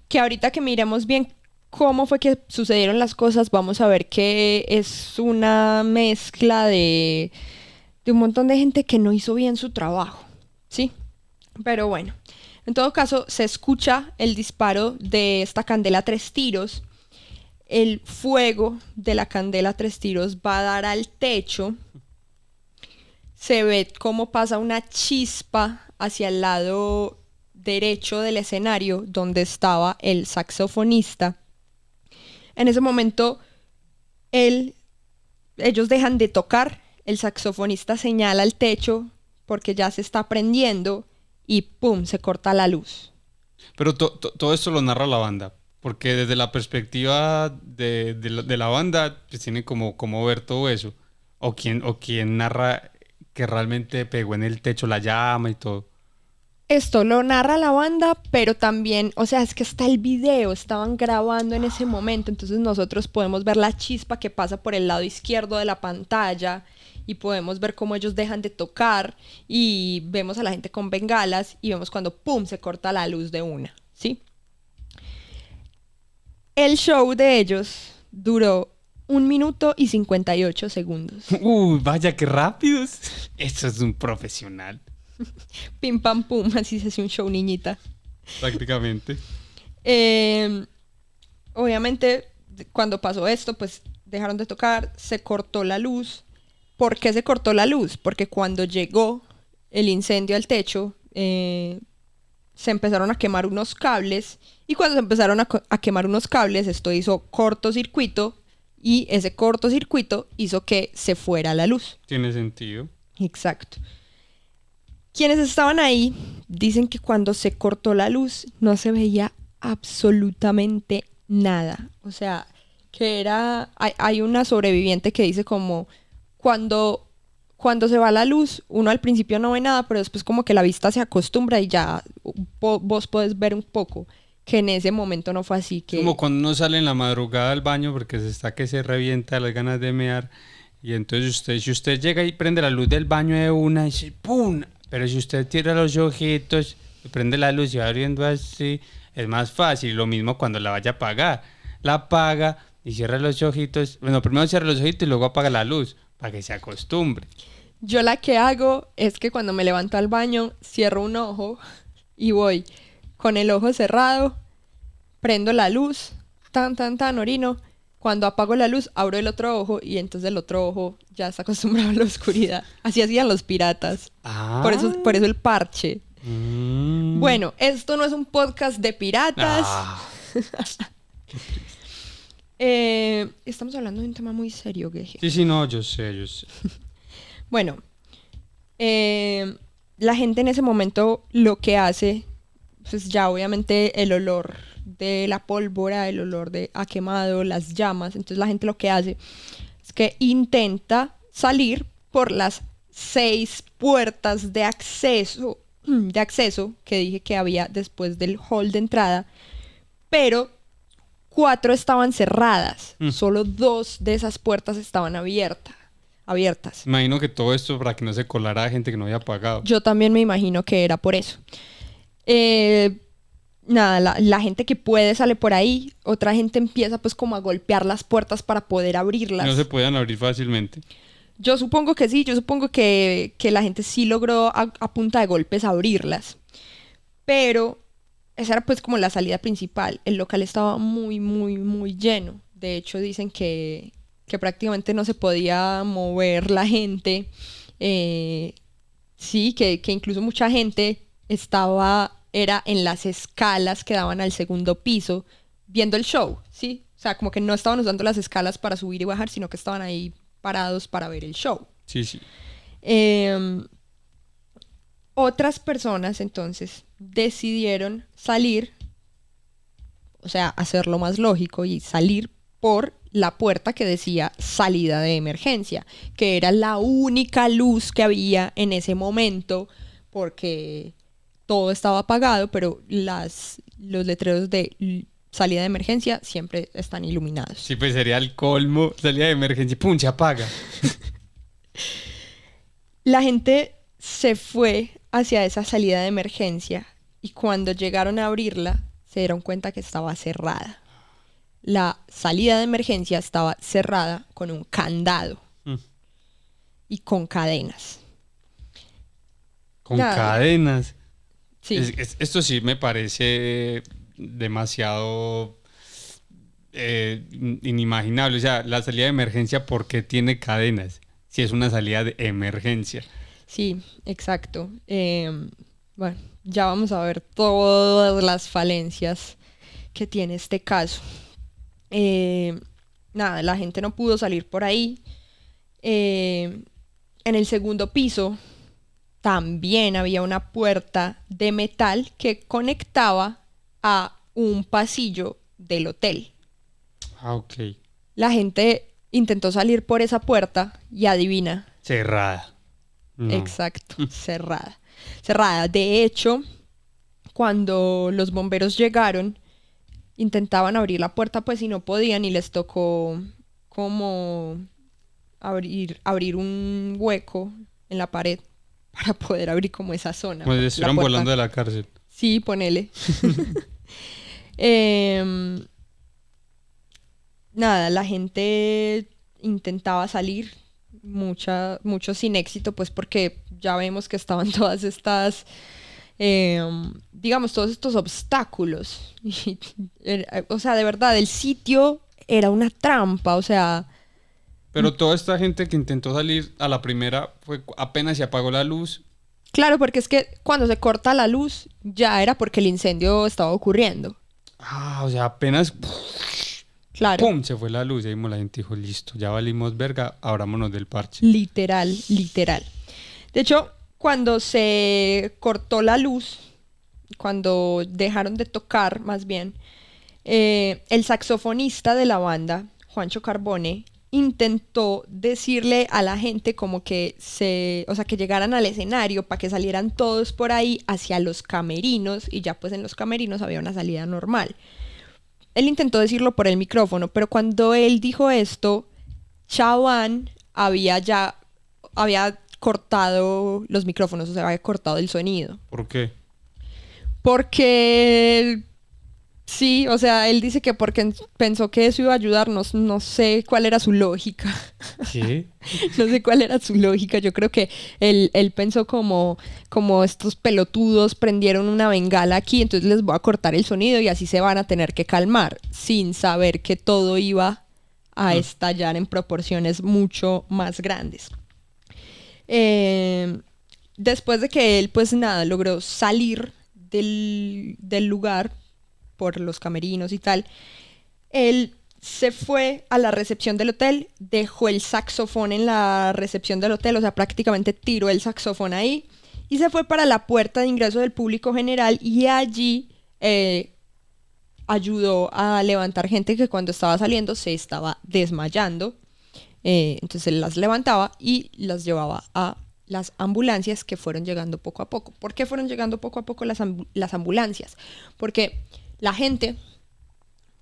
que ahorita que miremos bien cómo fue que sucedieron las cosas, vamos a ver que es una mezcla de un montón de gente que no hizo bien su trabajo, ¿sí? Pero bueno, en todo caso, se escucha el disparo de esta candela 3 tiros. El fuego de la candela 3 tiros va a dar al techo. Se ve cómo pasa una chispa hacia el lado derecho del escenario donde estaba el saxofonista. En ese momento, ellos dejan de tocar. El saxofonista señala al techo porque ya se está prendiendo y ¡pum! Se corta la luz. Pero todo esto lo narra la banda. Porque desde la perspectiva de la banda, pues tiene como ver todo eso. O quien narra que realmente pegó en el techo la llama y todo. Esto lo narra la banda, pero también, o sea, es que está el video, estaban grabando en ese momento, entonces nosotros podemos ver la chispa que pasa por el lado izquierdo de la pantalla y podemos ver cómo ellos dejan de tocar y vemos a la gente con bengalas y vemos cuando ¡pum! Se corta la luz de una, ¿sí? El show de ellos duró 1 minuto y 58 segundos. Vaya que rápidos. Eso es un profesional. Pim pam pum, así se hace un show, niñita. Prácticamente. Obviamente, cuando pasó esto, pues dejaron de tocar, se cortó la luz. ¿Por qué se cortó la luz? Porque cuando llegó el incendio al techo, se empezaron a quemar unos cables, y cuando se empezaron a quemar unos cables, esto hizo cortocircuito, y ese cortocircuito hizo que se fuera la luz. Tiene sentido. Exacto. Quienes estaban ahí dicen que cuando se cortó la luz no se veía absolutamente nada. O sea, que era... Hay una sobreviviente que dice como cuando se va la luz, uno al principio no ve nada, pero después como que la vista se acostumbra y ya vos podés ver un poco. Que en ese momento no fue así. Que... Como cuando uno sale en la madrugada al baño porque se está que se revienta las ganas de mear. Y entonces si usted llega y prende la luz del baño de una y dice ¡pum! Pero si usted cierra los ojitos y prende la luz y va abriendo así, es más fácil. Lo mismo cuando la vaya a apagar. La apaga y cierra los ojitos. Bueno, primero cierra los ojitos y luego apaga la luz para que se acostumbre. Yo la que hago es que cuando me levanto al baño, cierro un ojo y voy con el ojo cerrado, prendo la luz, tan, orino. Cuando apago la luz, abro el otro ojo y entonces el otro ojo ya está acostumbrado a la oscuridad. Así hacían los piratas. Ah. Por eso el parche. Bueno, esto no es un podcast de piratas. Estamos hablando de un tema muy serio, Geje. Sí, no, yo sé. Bueno, la gente en ese momento lo que hace, pues ya obviamente el olor de la pólvora, el olor de ha quemado, las llamas, entonces la gente lo que hace es que intenta salir por las 6 puertas de acceso que dije que había después del hall de entrada, pero 4 estaban cerradas, solo 2 de esas puertas estaban abiertas. Imagino que todo esto para que no se colara gente que no había pagado. Yo también me imagino que era por eso. Nada, la gente que puede sale por ahí, otra gente empieza pues como a golpear las puertas para poder abrirlas. No se podían abrir fácilmente. Yo supongo que sí, yo supongo que la gente sí logró a punta de golpes abrirlas. Pero esa era pues como la salida principal. El local estaba muy lleno. De hecho dicen que prácticamente no se podía mover la gente. Sí, que incluso mucha gente era en las escalas que daban al segundo piso viendo el show, ¿sí? O sea, como que no estaban usando las escalas para subir y bajar, sino que estaban ahí parados para ver el show. Sí. Otras personas entonces decidieron salir, o sea, hacerlo más lógico y salir por la puerta que decía salida de emergencia, que era la única luz que había en ese momento porque todo estaba apagado, pero los letreros de salida de emergencia siempre están iluminados. Sí, pues sería el colmo, salida de emergencia, ¡pum! Se apaga. La gente se fue hacia esa salida de emergencia y cuando llegaron a abrirla se dieron cuenta que estaba cerrada. La salida de emergencia estaba cerrada con un candado y con cadenas. Con cadenas. Sí. Esto sí me parece demasiado inimaginable. O sea, la salida de emergencia, ¿por qué tiene cadenas? Si es una salida de emergencia. Sí, exacto. Bueno, ya vamos a ver todas las falencias que tiene este caso. Nada, la gente no pudo salir por ahí. En el segundo piso también había una puerta de metal que conectaba a un pasillo del hotel. Ah, ok. La gente intentó salir por esa puerta y adivina. Cerrada. No. Exacto, cerrada. Cerrada. De hecho, cuando los bomberos llegaron, intentaban abrir la puerta pues y no podían y les tocó como abrir un hueco en la pared para poder abrir como esa zona. Pues estuvieron volando de la cárcel. Sí, ponele. Nada, la gente intentaba salir, mucho sin éxito, pues porque ya vemos que estaban todas estas, digamos, todos estos obstáculos. O sea, de verdad, el sitio era una trampa, o sea, Pero toda esta gente que intentó salir a la primera fue apenas se apagó la luz. Claro, porque es que cuando se corta la luz ya era porque el incendio estaba ocurriendo. Ah, o sea, apenas Claro. ¡pum! Se fue la luz. Y ahí la gente dijo, listo, ya valimos verga, abrámonos del parche. Literal, literal. De hecho, cuando se cortó la luz, cuando dejaron de tocar, más bien, el saxofonista de la banda, Juancho Carbone, intentó decirle a la gente como que que llegaran al escenario para que salieran todos por ahí hacia los camerinos y ya pues en los camerinos había una salida normal. Él intentó decirlo por el micrófono, pero cuando él dijo esto, Chavannes había cortado los micrófonos, o sea, había cortado el sonido. ¿Por qué? Porque sí, o sea, él dice que porque pensó que eso iba a ayudarnos, no sé cuál era su lógica. ¿Qué? No sé cuál era su lógica. Yo creo que él pensó como estos pelotudos prendieron una bengala aquí, entonces les voy a cortar el sonido y así se van a tener que calmar, sin saber que todo iba a estallar en proporciones mucho más grandes. Después de que él, pues nada, logró salir del lugar por los camerinos y tal, él se fue a la recepción del hotel, dejó el saxofón en la recepción del hotel, o sea, prácticamente tiró el saxofón ahí y se fue para la puerta de ingreso del público general y allí ayudó a levantar gente que cuando estaba saliendo se estaba desmayando. Entonces él las levantaba y las llevaba a las ambulancias que fueron llegando poco a poco. ¿Por qué fueron llegando poco a poco las ambulancias? Porque la gente,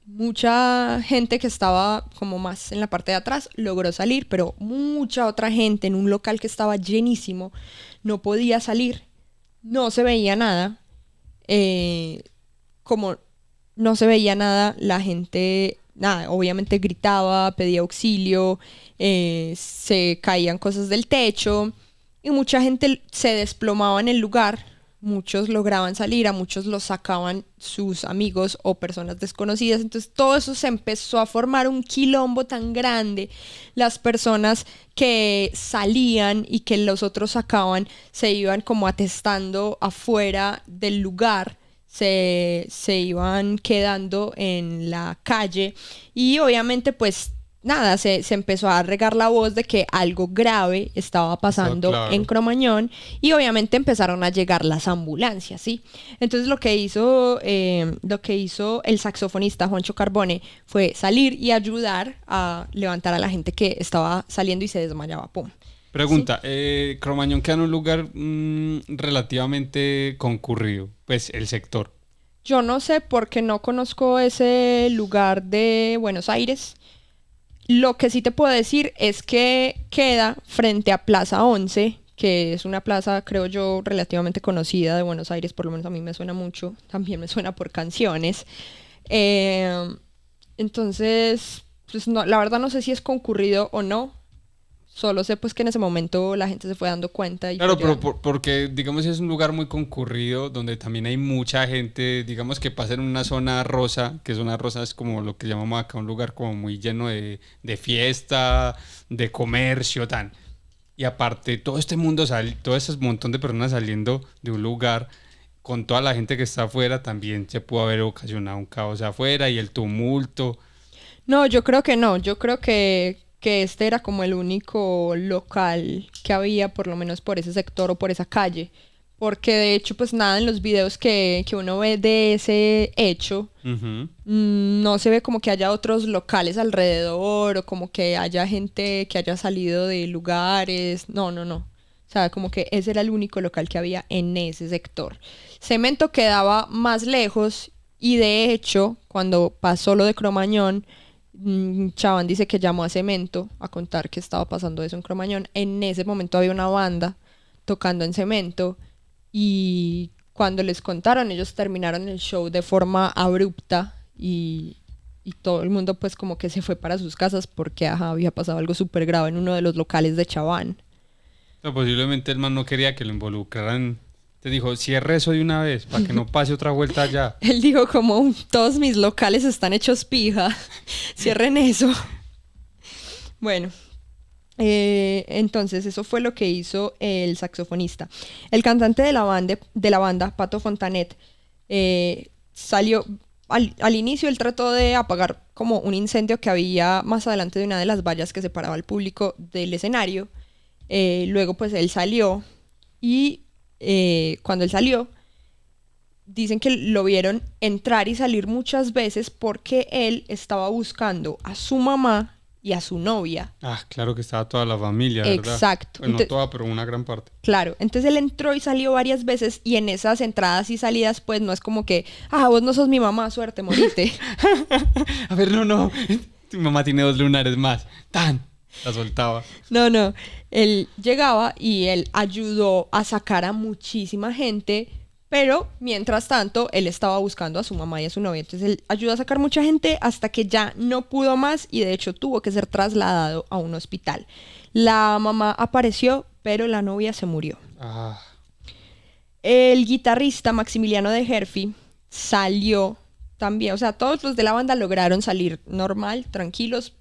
mucha gente que estaba como más en la parte de atrás logró salir, pero mucha otra gente en un local que estaba llenísimo no podía salir, no se veía nada. Como no se veía nada, la gente, nada, obviamente gritaba, pedía auxilio, se caían cosas del techo y mucha gente se desplomaba en el lugar. Muchos lograban salir, a muchos los sacaban sus amigos o personas desconocidas. Entonces todo eso se empezó a formar un quilombo tan grande. Las personas que salían y que los otros sacaban se iban como atestando afuera del lugar. Se iban quedando en la calle y obviamente pues nada, se empezó a regar la voz de que algo grave estaba pasando Claro. en Cromañón y obviamente empezaron a llegar las ambulancias, ¿sí? Entonces lo que hizo el saxofonista Juancho Carbone fue salir y ayudar a levantar a la gente que estaba saliendo y se desmayaba, ¡pum! Pregunta, Cromañón queda en un lugar relativamente concurrido, pues el sector. Yo no sé porque no conozco ese lugar de Buenos Aires. Lo que sí te puedo decir es que queda frente a Plaza 11, que es una plaza, creo yo, relativamente conocida de Buenos Aires, por lo menos a mí me suena mucho, también me suena por canciones. Entonces, pues no, la verdad no sé si es concurrido o no. Solo sé pues que en ese momento la gente se fue dando cuenta. Y Claro, fue pero llegando. porque digamos es un lugar muy concurrido donde también hay mucha gente, digamos que pasa en una zona rosa, que zona rosa es como lo que llamamos acá un lugar como muy lleno de fiesta, de comercio, tan. Y aparte todo este mundo, todo ese montón de personas saliendo de un lugar con toda la gente que está afuera, también se pudo haber ocasionado un caos afuera y el tumulto. No, yo creo que no. Yo creo que este era como el único local que había, por lo menos por ese sector o por esa calle. Porque de hecho, pues nada, en los videos que uno ve de ese hecho, Ujú. no se ve como que haya otros locales alrededor o como que haya gente que haya salido de lugares. No, no, no. O sea, como que ese era el único local que había en ese sector. Cemento quedaba más lejos y de hecho, cuando pasó lo de Cromañón, Chavan dice que llamó a Cemento a contar que estaba pasando eso en Cromañón. En ese momento había una banda tocando en Cemento y cuando les contaron ellos terminaron el show de forma abrupta y todo el mundo pues como que se fue para sus casas porque había pasado algo súper grave en uno de los locales de Chavan. No, posiblemente el man no quería que lo involucraran. Te dijo, cierre eso de una vez para que no pase otra vuelta allá. Él dijo como todos mis locales están hechos pija, cierren eso. Bueno, Entonces eso fue lo que hizo el saxofonista. El cantante de la banda Pato Fontanet, salió al inicio. Él trató de apagar como un incendio que había más adelante de una de las vallas que separaba al público del escenario. Luego pues él salió y cuando él salió, dicen que lo vieron entrar y salir muchas veces porque él estaba buscando a su mamá y a su novia. Ah, claro que estaba toda la familia, ¿verdad? Exacto. Bueno, no toda, pero una gran parte. Claro, entonces él entró y salió varias veces y en esas entradas y salidas pues no es como que, vos no sos mi mamá, suerte, moriste. A ver, no. Tu mamá tiene 2 lunares más. ¡Tan! La soltaba. No. Él llegaba y él ayudó a sacar a muchísima gente, pero mientras tanto él estaba buscando a su mamá y a su novia. Entonces él ayudó a sacar mucha gente hasta que ya no pudo más y de hecho tuvo que ser trasladado a un hospital. La mamá apareció, pero la novia se murió. Ah. El guitarrista Maximiliano de Herfy salió también. O sea, todos los de la banda lograron salir normal, tranquilos.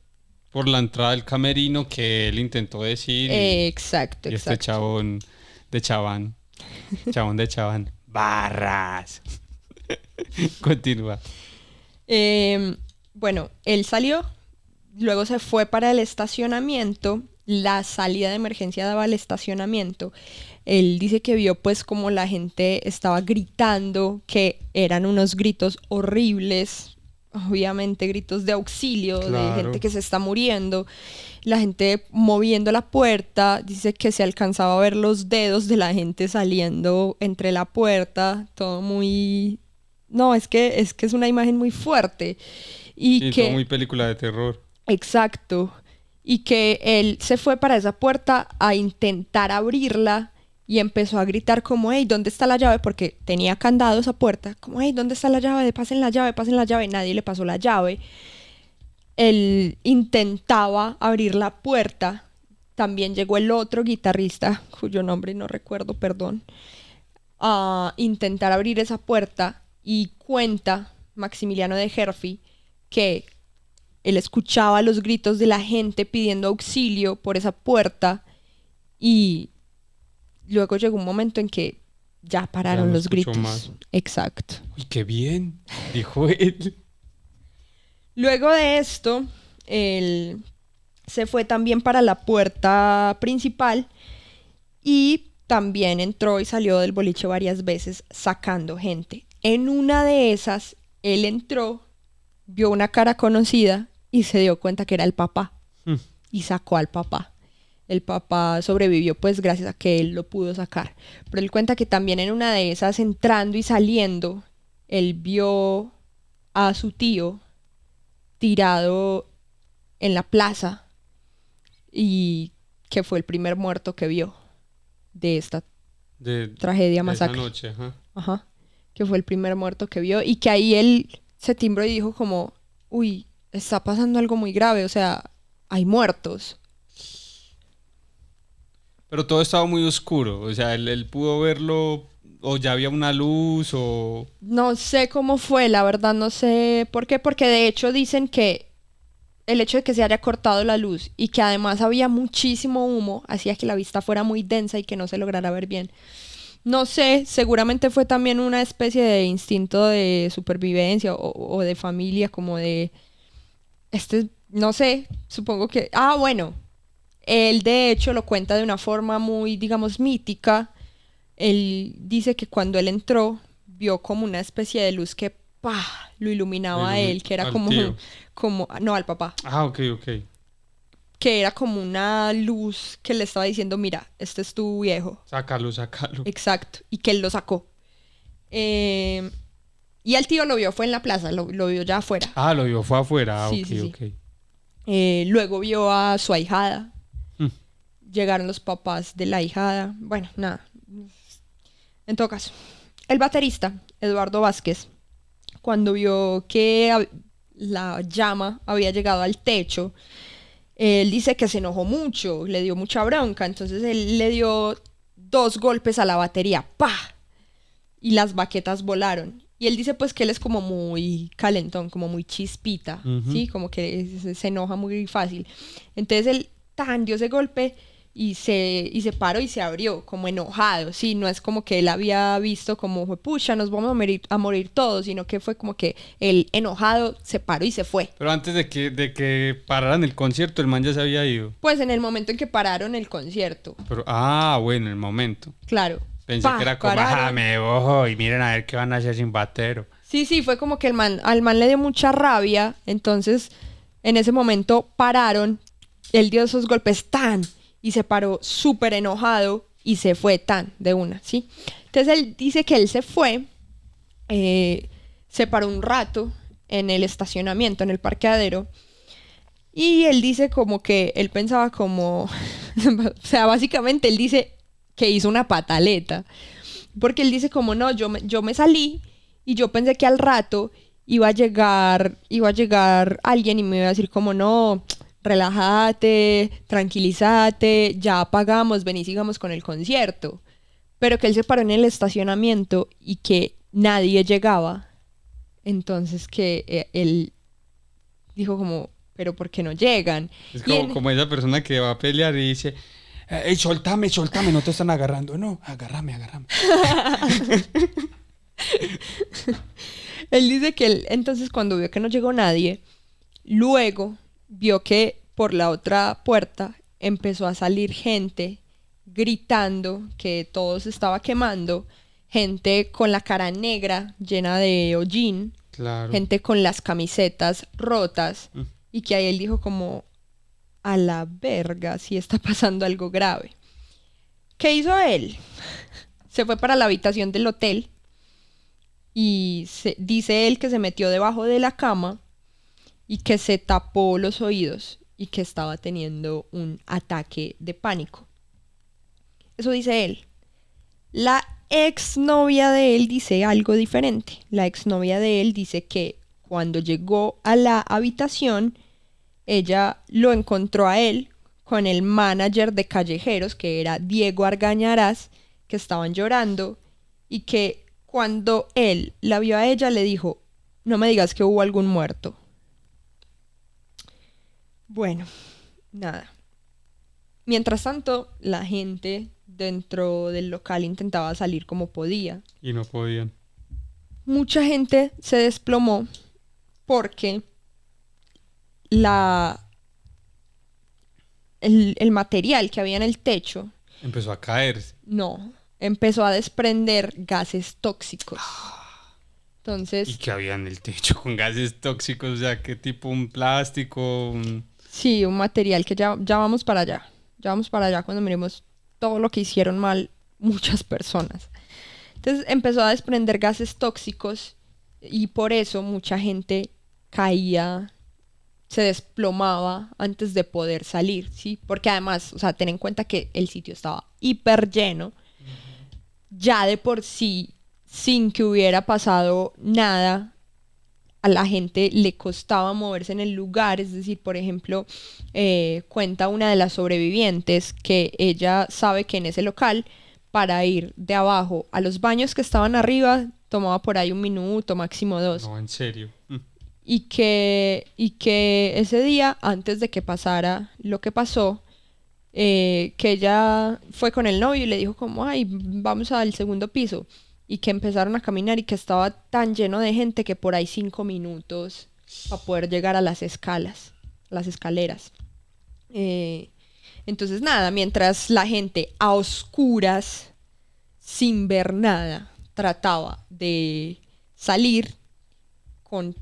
Por la entrada del camerino que él intentó decir. Exacto. Este chabón de Chabán. Chabón de Chabán. Barras. Continúa. Bueno, él salió, luego se fue para el estacionamiento. La salida de emergencia daba al estacionamiento. Él dice que vio pues como la gente estaba gritando, que eran unos gritos horribles, obviamente gritos de auxilio, claro, de gente que se está muriendo. La gente moviendo la puerta, dice que se alcanzaba a ver los dedos de la gente saliendo entre la puerta, todo muy... No, es que es una imagen muy fuerte. Y sí, que... todo muy película de terror. Exacto. Y que él se fue para esa puerta a intentar abrirla y empezó a gritar como, hey, ¿dónde está la llave? Porque tenía candado esa puerta. Como, hey, ¿dónde está la llave? Pasen la llave, pasen la llave. Nadie le pasó la llave. Él intentaba abrir la puerta. También llegó el otro guitarrista, cuyo nombre no recuerdo, perdón, a intentar abrir esa puerta. Y cuenta Maximiliano de Herfy que él escuchaba los gritos de la gente pidiendo auxilio por esa puerta y luego llegó un momento en que ya pararon los gritos. Más. Exacto. ¡Uy, qué bien! Dijo él. Luego de esto, él se fue también para la puerta principal y también entró y salió del boliche varias veces sacando gente. En una de esas, él entró, vio una cara conocida y se dio cuenta que era el papá. Y sacó al papá. El papá sobrevivió pues gracias a que él lo pudo sacar. Pero él cuenta que también en una de esas, entrando y saliendo, él vio a su tío tirado en la plaza y que fue el primer muerto que vio de esta tragedia, masacre. Esa noche, Ajá. Que fue el primer muerto que vio y que ahí él se timbró y dijo como, uy, está pasando algo muy grave, o sea, hay muertos. Pero todo estaba muy oscuro, o sea, él pudo verlo, o ya había una luz, o... No sé cómo fue, la verdad no sé por qué, porque de hecho dicen que el hecho de que se haya cortado la luz y que además había muchísimo humo hacía que la vista fuera muy densa y que no se lograra ver bien. No sé, seguramente fue también una especie de instinto de supervivencia o de familia, como de... no sé, supongo que... bueno, él de hecho lo cuenta de una forma muy, digamos, mítica. Él dice que cuando él entró, vio como una especie de luz que lo iluminaba a él, que era no, al papá. Ok. Que era como una luz que le estaba diciendo, mira, este es tu viejo. Sácalo. Exacto, y que él lo sacó. Y el tío lo vio, fue en la plaza, lo vio ya afuera. Lo vio, fue afuera, sí, ok. Luego vio a su ahijada. Llegaron los papás de la ahijada. Bueno, nada. En todo caso, el baterista, Eduardo Vázquez, cuando vio que la llama había llegado al techo, él dice que se enojó mucho, le dio mucha bronca, entonces él le dio 2 golpes a la batería, ¡pah! Y las baquetas volaron. Y él dice pues que él es como muy calentón, como muy chispita, ¿sí? Como que se enoja muy fácil. Entonces él tan dio ese golpe y se paró y se abrió, como enojado, sí, no es como que él había visto como, fue, pucha, nos vamos a morir todos, sino que fue como que él enojado se paró y se fue. Pero antes de que pararan el concierto, el man ya se había ido. Pues en el momento en que pararon el concierto, Pero, bueno, el momento. claro. Pensé que era como, Pararon. Me bojo y miren a ver qué van a hacer sin batero. Sí, fue como que al man le dio mucha rabia, entonces en ese momento pararon, él dio esos golpes tan y se paró súper enojado y se fue tan de una, ¿sí? Entonces él dice que él se fue, se paró un rato en el estacionamiento, en el parqueadero, y él dice como que él pensaba como, o sea, básicamente él dice que hizo una pataleta, porque él dice como no, yo me salí y yo pensé que al rato iba a llegar alguien y me iba a decir como no, relájate, tranquilízate, ya pagamos, ven y sigamos con el concierto. Pero que él se paró en el estacionamiento y que nadie llegaba. Entonces que él dijo como, pero ¿por qué no llegan? Es Y como esa persona que va a pelear y dice, Soltame, no te están agarrando. No, agárrame. Él dice que él, entonces cuando vio que no llegó nadie, luego vio que por la otra puerta empezó a salir gente gritando que todo se estaba quemando, gente con la cara negra llena de hollín, claro. gente con las camisetas rotas, y que ahí él dijo como, a la verga, si está pasando algo grave. ¿Qué hizo él? Se fue para la habitación del hotel y dice él que se metió debajo de la cama y que se tapó los oídos y que estaba teniendo un ataque de pánico. Eso dice él. La exnovia de él dice algo diferente. La exnovia de él dice que cuando llegó a la habitación, ella lo encontró a él con el manager de Callejeros, que era Diego Argañarás, que estaban llorando, y que cuando él la vio a ella le dijo, no me digas que hubo algún muerto. Bueno, nada. Mientras tanto, la gente dentro del local intentaba salir como podía. Y no podían. Mucha gente se desplomó porque el material que había en el techo Empezó a caer. empezó a desprender gases tóxicos. ¿Y Entonces, qué había en el techo con gases tóxicos? O sea, ¿qué tipo? ¿Un plástico? sí, un material que ya vamos para allá. Ya vamos para allá cuando miremos todo lo que hicieron mal muchas personas. Entonces empezó a desprender gases tóxicos y por eso mucha gente caía, se desplomaba antes de poder salir, ¿sí? Porque además, o sea, ten en cuenta que el sitio estaba hiper lleno, ya de por sí, sin que hubiera pasado nada, a la gente le costaba moverse en el lugar. Es decir, por ejemplo, cuenta una de las sobrevivientes que ella sabe que en ese local, para ir de abajo a los baños que estaban arriba, tomaba por ahí 1 minuto, máximo 2. No, en serio. Y que ese día, antes de que pasara lo que pasó, que ella fue con el novio y le dijo como, ay, vamos al segundo piso. Y que empezaron a caminar y que estaba tan lleno de gente que por ahí 5 minutos para poder llegar a las escaleras. Entonces nada, mientras la gente a oscuras, sin ver nada, trataba de salir con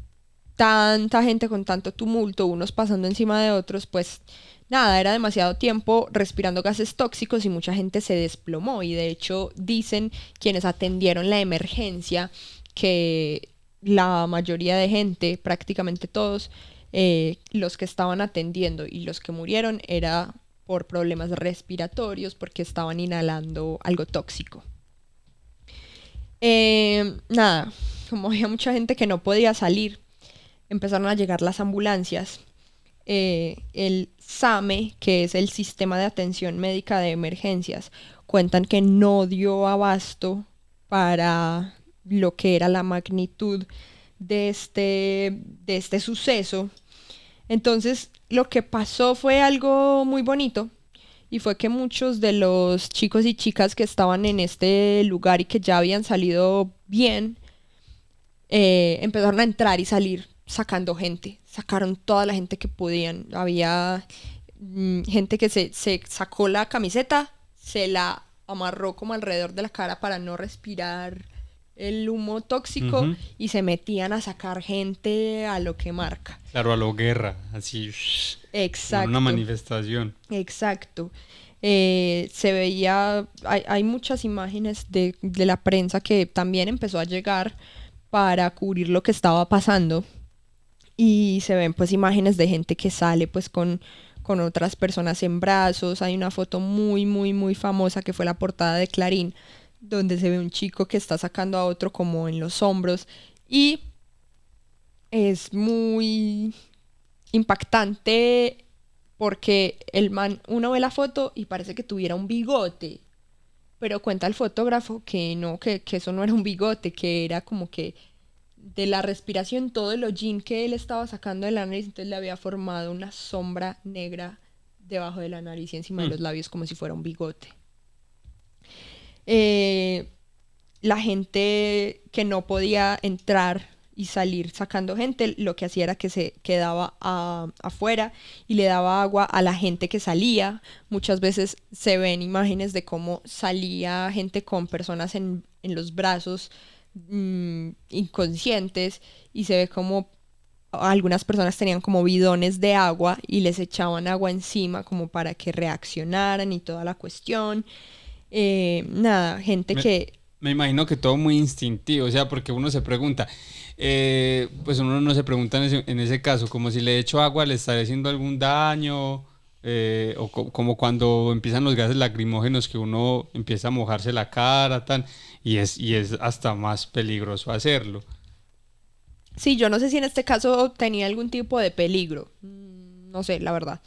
tanta gente, con tanto tumulto, unos pasando encima de otros, pues nada, era demasiado tiempo respirando gases tóxicos y mucha gente se desplomó. Y de hecho dicen quienes atendieron la emergencia que la mayoría de gente, prácticamente todos, los que estaban atendiendo y los que murieron era por problemas respiratorios porque estaban inhalando algo tóxico. Nada, como había mucha gente que no podía salir, empezaron a llegar las ambulancias. El SAME, que es el Sistema de Atención Médica de Emergencias, cuentan que no dio abasto para lo que era la magnitud de este suceso. Entonces, lo que pasó fue algo muy bonito y fue que muchos de los chicos y chicas que estaban en este lugar y que ya habían salido bien, empezaron a entrar y salir sacando gente. Sacaron toda la gente que podían. Había gente que se sacó la camiseta, se la amarró como alrededor de la cara para no respirar el humo tóxico Ujú. y se metían a sacar gente a lo que marca. Claro, a lo guerra, así, en Exacto. una manifestación. Exacto. Se veía, hay muchas imágenes de la prensa que también empezó a llegar para cubrir lo que estaba pasando y se ven pues imágenes de gente que sale pues con otras personas en brazos. Hay una foto muy, muy, muy famosa que fue la portada de Clarín, donde se ve un chico que está sacando a otro como en los hombros y es muy impactante porque el man, uno ve la foto y parece que tuviera un bigote, pero cuenta el fotógrafo que no, que eso no era un bigote, que era como que de la respiración, todo el hollín que él estaba sacando de la nariz, entonces le había formado una sombra negra debajo de la nariz y encima de los labios como si fuera un bigote. La gente que no podía entrar y salir sacando gente, lo que hacía era que se quedaba afuera y le daba agua a la gente que salía. Muchas veces se ven imágenes de cómo salía gente con personas en los brazos inconscientes y se ve como algunas personas tenían como bidones de agua y les echaban agua encima como para que reaccionaran y toda la cuestión. Nada, gente Me, que... me imagino que todo muy instintivo, o sea, porque uno se pregunta, pues uno no se pregunta en ese caso, como si le echo agua, le estaré haciendo algún daño, como cuando empiezan los gases lacrimógenos que uno empieza a mojarse la cara, tan, y es hasta más peligroso hacerlo. Sí, yo no sé si en este caso tenía algún tipo de peligro. No sé, la verdad.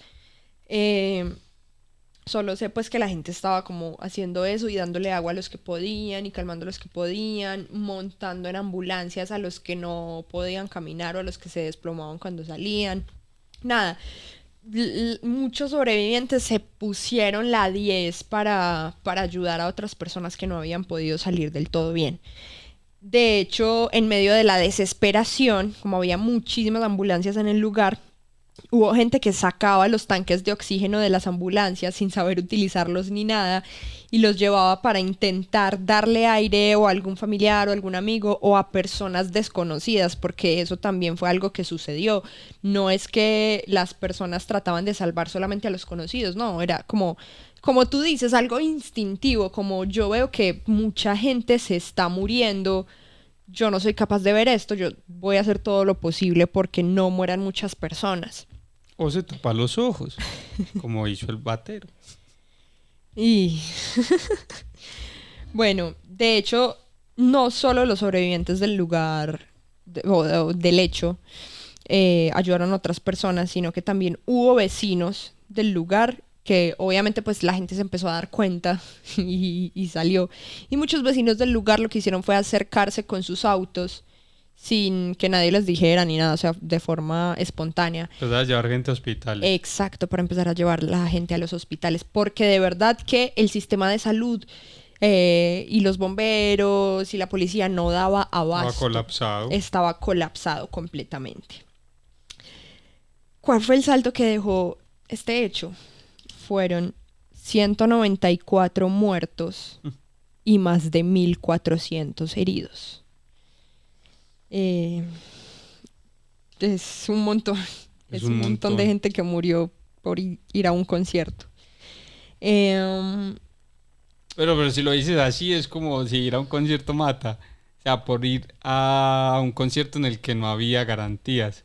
Eh, Solo sé pues que la gente estaba como haciendo eso y dándole agua a los que podían y calmando a los que podían, montando en ambulancias a los que no podían caminar o a los que se desplomaban cuando salían. Nada, muchos sobrevivientes se pusieron la 10 para ayudar a otras personas que no habían podido salir del todo bien. De hecho, en medio de la desesperación, como había muchísimas ambulancias en el lugar, hubo gente que sacaba los tanques de oxígeno de las ambulancias sin saber utilizarlos ni nada y los llevaba para intentar darle aire o a algún familiar o algún amigo o a personas desconocidas, porque eso también fue algo que sucedió. No es que las personas trataban de salvar solamente a los conocidos, no, era como tú dices, algo instintivo, como yo veo que mucha gente se está muriendo, yo no soy capaz de ver esto, yo voy a hacer todo lo posible porque no mueran muchas personas. O se tapa los ojos, como hizo el batero. Y bueno, de hecho, no solo los sobrevivientes del lugar o del hecho ayudaron a otras personas, sino que también hubo vecinos del lugar que obviamente pues la gente se empezó a dar cuenta y salió. Y muchos vecinos del lugar lo que hicieron fue acercarse con sus autos sin que nadie les dijera ni nada, o sea, de forma espontánea. Pues a llevar gente a hospitales. Exacto, para empezar a llevar la gente a los hospitales, porque de verdad que el sistema de salud y los bomberos y la policía no daba abasto. Estaba colapsado. Estaba colapsado completamente. ¿Cuál fue el saldo que dejó este hecho? Fueron 194 muertos y más de 1.400 heridos. Es un montón. Es un montón de gente que murió por ir a un concierto. Pero si lo dices así, es como si ir a un concierto mata. O sea, por ir a un concierto en el que no había garantías.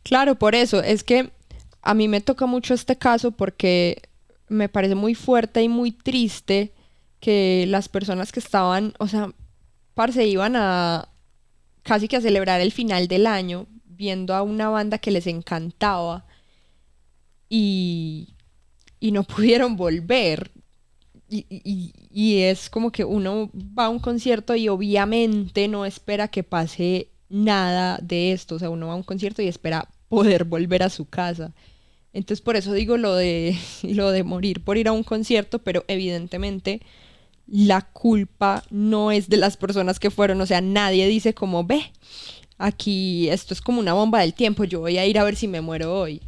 Claro, por eso. Es que a mí me toca mucho este caso porque me parece muy fuerte y muy triste que las personas que estaban, o sea, parce, iban a casi que a celebrar el final del año viendo a una banda que les encantaba y no pudieron volver. Y es como que uno va a un concierto y obviamente no espera que pase nada de esto. O sea, uno va a un concierto y espera poder volver a su casa. Entonces por eso digo lo de morir por ir a un concierto, pero evidentemente la culpa no es de las personas que fueron, o sea, nadie dice como, ve, aquí esto es como una bomba del tiempo, yo voy a ir a ver si me muero hoy.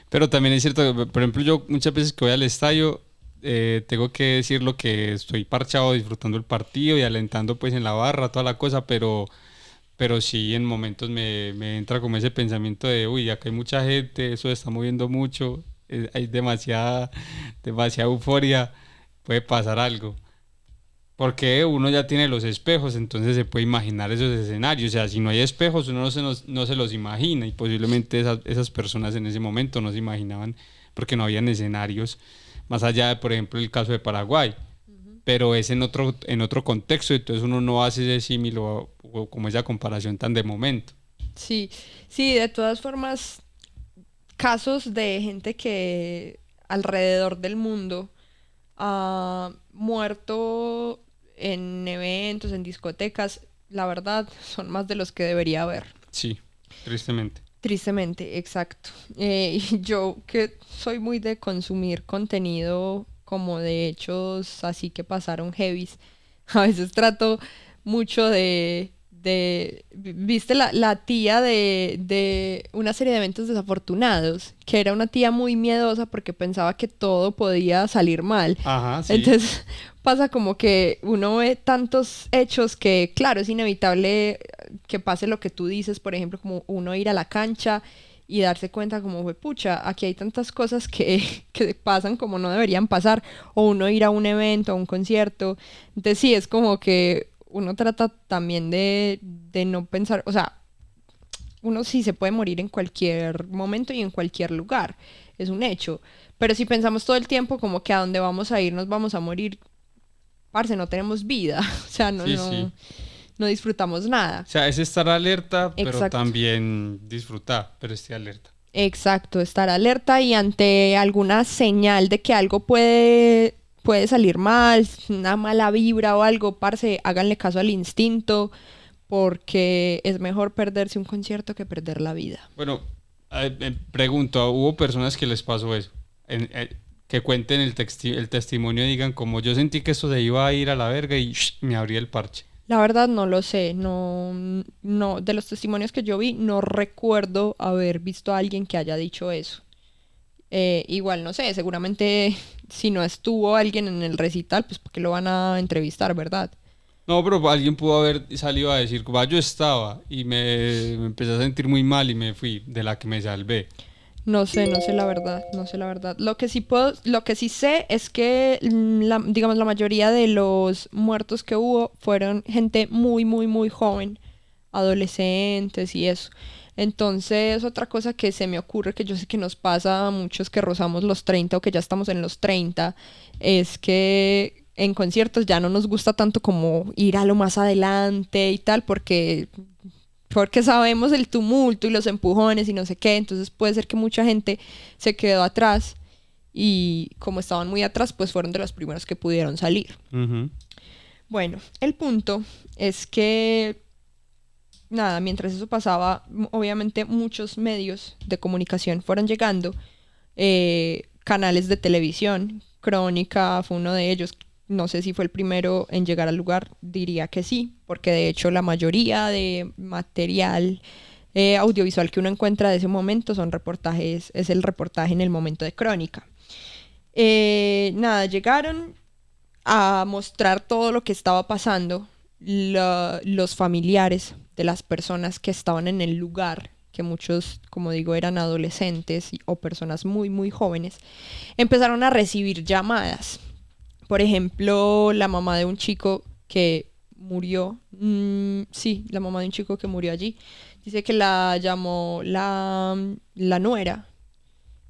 Pero también es cierto, por ejemplo, yo muchas veces que voy al estadio, tengo que decirlo que estoy parchado disfrutando el partido y alentando pues en la barra, toda la cosa, pero sí en momentos me entra como ese pensamiento de, uy, acá hay mucha gente, eso se está moviendo mucho, hay demasiada euforia, puede pasar algo. Porque uno ya tiene los espejos, entonces se puede imaginar esos escenarios. O sea, si no hay espejos, uno no se los imagina. Y posiblemente esas personas en ese momento no se imaginaban porque no habían escenarios. Más allá de, por ejemplo, el caso de Paraguay. Pero es en otro contexto, entonces uno no hace ese símil o como esa comparación tan de momento. Sí, sí, de todas formas, casos de gente que alrededor del mundo ha muerto en eventos, en discotecas, la verdad, son más de los que debería haber. Sí, tristemente. Tristemente, exacto. Y yo que soy muy de consumir contenido como de hechos así que pasaron heavies, a veces trato mucho ¿viste la tía de una serie de eventos desafortunados? Que era una tía muy miedosa porque pensaba que todo podía salir mal. Ajá, sí. Entonces pasa como que uno ve tantos hechos que, claro, es inevitable que pase lo que tú dices, por ejemplo, como uno ir a la cancha y darse cuenta como, fue pucha, aquí hay tantas cosas que pasan como no deberían pasar, o uno ir a un evento, a un concierto. Entonces sí, es como que uno trata también de no pensar, o sea, uno sí se puede morir en cualquier momento y en cualquier lugar, es un hecho. Pero si pensamos todo el tiempo como que a dónde vamos a ir nos vamos a morir, parce, no tenemos vida, o sea, Sí, sí. no disfrutamos nada. O sea, es estar alerta, pero Exacto. también disfrutar, pero esté alerta. Exacto, estar alerta y ante alguna señal de que algo puede salir mal, una mala vibra o algo, parce, háganle caso al instinto, porque es mejor perderse un concierto que perder la vida. Bueno, pregunto, ¿hubo personas que les pasó eso? Que cuenten el testimonio y digan como yo sentí que esto se iba a ir a la verga y me abrí el parche. La verdad no lo sé, no, de los testimonios que yo vi, no recuerdo haber visto a alguien que haya dicho eso. Igual no sé, seguramente si no estuvo alguien en el recital, pues porque lo van a entrevistar, ¿verdad? No, pero alguien pudo haber salido a decir, como, "Ah, yo estaba y me empecé a sentir muy mal y me fui, de la que me salvé". No sé la verdad, no sé la verdad. Lo que sí sé es que digamos la mayoría de los muertos que hubo fueron gente muy, muy, muy joven, adolescentes y eso. Entonces, otra cosa que se me ocurre, que yo sé que nos pasa a muchos que rozamos los 30 o que ya estamos en los 30, es que en conciertos ya no nos gusta tanto como ir a lo más adelante y tal, porque sabemos el tumulto y los empujones y no sé qué, entonces puede ser que mucha gente se quedó atrás y como estaban muy atrás, pues fueron de los primeros que pudieron salir. Ujú. Bueno, el punto es que, nada, mientras eso pasaba, obviamente muchos medios de comunicación fueron llegando, canales de televisión, Crónica fue uno de ellos, no sé si fue el primero en llegar al lugar, diría que sí, porque de hecho la mayoría de material audiovisual que uno encuentra de ese momento son reportajes, es el reportaje en el momento de Crónica. Nada, llegaron a mostrar todo lo que estaba pasando, los familiares de las personas que estaban en el lugar, que muchos, como digo, eran adolescentes o personas muy, muy jóvenes, empezaron a recibir llamadas. Por ejemplo, la mamá de un chico que murió, sí, la mamá de un chico que murió allí, dice que la llamó la nuera,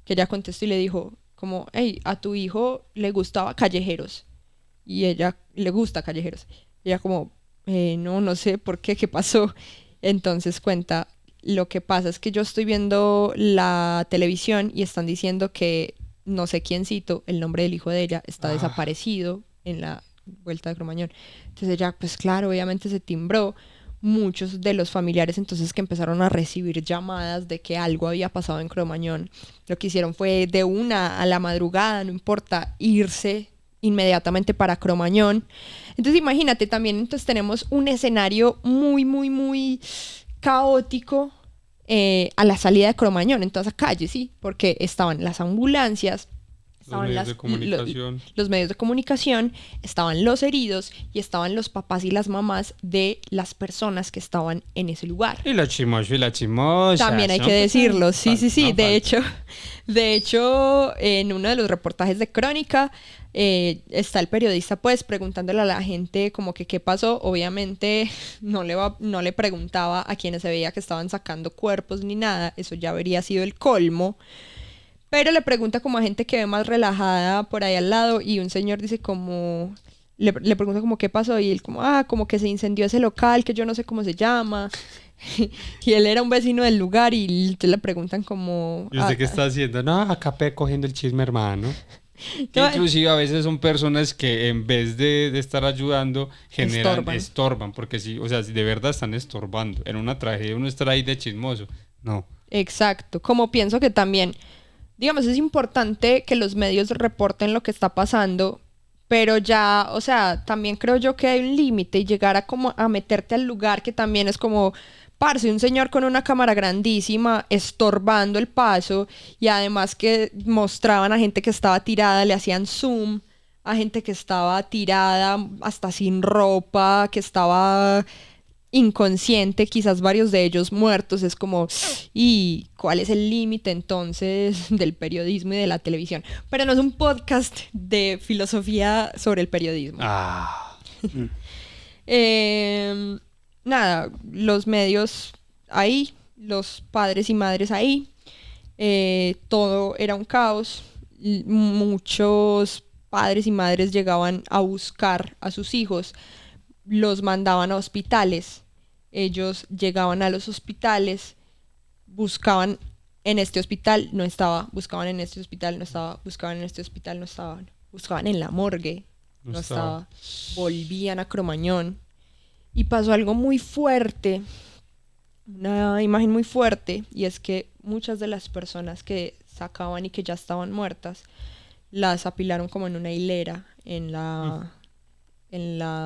que ella contestó y le dijo como, hey, a tu hijo le gustaba Callejeros, y ella le gusta Callejeros. Y ella como, no sé por qué, qué pasó. Entonces cuenta, lo que pasa es que yo estoy viendo la televisión y están diciendo que no sé quiéncito, el nombre del hijo de ella, está desaparecido en la vuelta de Cromañón. Entonces ella, pues claro, obviamente se timbró muchos de los familiares entonces que empezaron a recibir llamadas de que algo había pasado en Cromañón, lo que hicieron fue de una a la madrugada, no importa, irse inmediatamente para Cromañón. Entonces imagínate también, entonces tenemos un escenario muy, muy, muy caótico a la salida de Cromañón, en toda esa calle, sí, porque estaban las ambulancias, Los medios de comunicación. los medios de comunicación, estaban los heridos y estaban los papás y las mamás de las personas que estaban en ese lugar. Y los chimosos y las chimosas. También hay ¿no? que decirlo, sí, Fal- sí, sí. no De hecho, en uno de los reportajes de Crónica está el periodista pues preguntándole a la gente como que qué pasó. Obviamente no le preguntaba a quienes se veía que estaban sacando cuerpos ni nada, eso ya habría sido el colmo. Pero le pregunta como a gente que ve más relajada por ahí al lado y un señor dice como... Le pregunta como qué pasó y él como, como que se incendió ese local que yo no sé cómo se llama. Y él era un vecino del lugar y le preguntan como... ¿Y usted qué está haciendo? No, acá cogiendo el chisme, hermano. Que inclusive a veces son personas que en vez de estar ayudando, estorban, porque sí, o sea, si de verdad están estorbando. En una tragedia uno está ahí de chismoso. No. Exacto. Como pienso que también, digamos, es importante que los medios reporten lo que está pasando, pero ya, o sea, también creo yo que hay un límite y llegar a como a meterte al lugar que también es como, parce, un señor con una cámara grandísima estorbando el paso y además que mostraban a gente que estaba tirada, le hacían zoom a gente que estaba tirada hasta sin ropa, que estaba inconsciente, quizás varios de ellos muertos. Es como, ¿y cuál es el límite entonces del periodismo y de la televisión? Pero no es un podcast de filosofía sobre el periodismo. Nada, los medios ahí, los padres y madres ahí, todo era un caos. Muchos padres y madres llegaban a buscar a sus hijos, los mandaban a hospitales, ellos llegaban a los hospitales, buscaban en este hospital, no estaba, buscaban en este hospital, no estaba, buscaban en este hospital, no estaban, buscaban en la morgue, no estaba, volvían a Cromañón. Y pasó algo muy fuerte, una imagen muy fuerte, y es que muchas de las personas que sacaban y que ya estaban muertas, las apilaron como en una hilera en la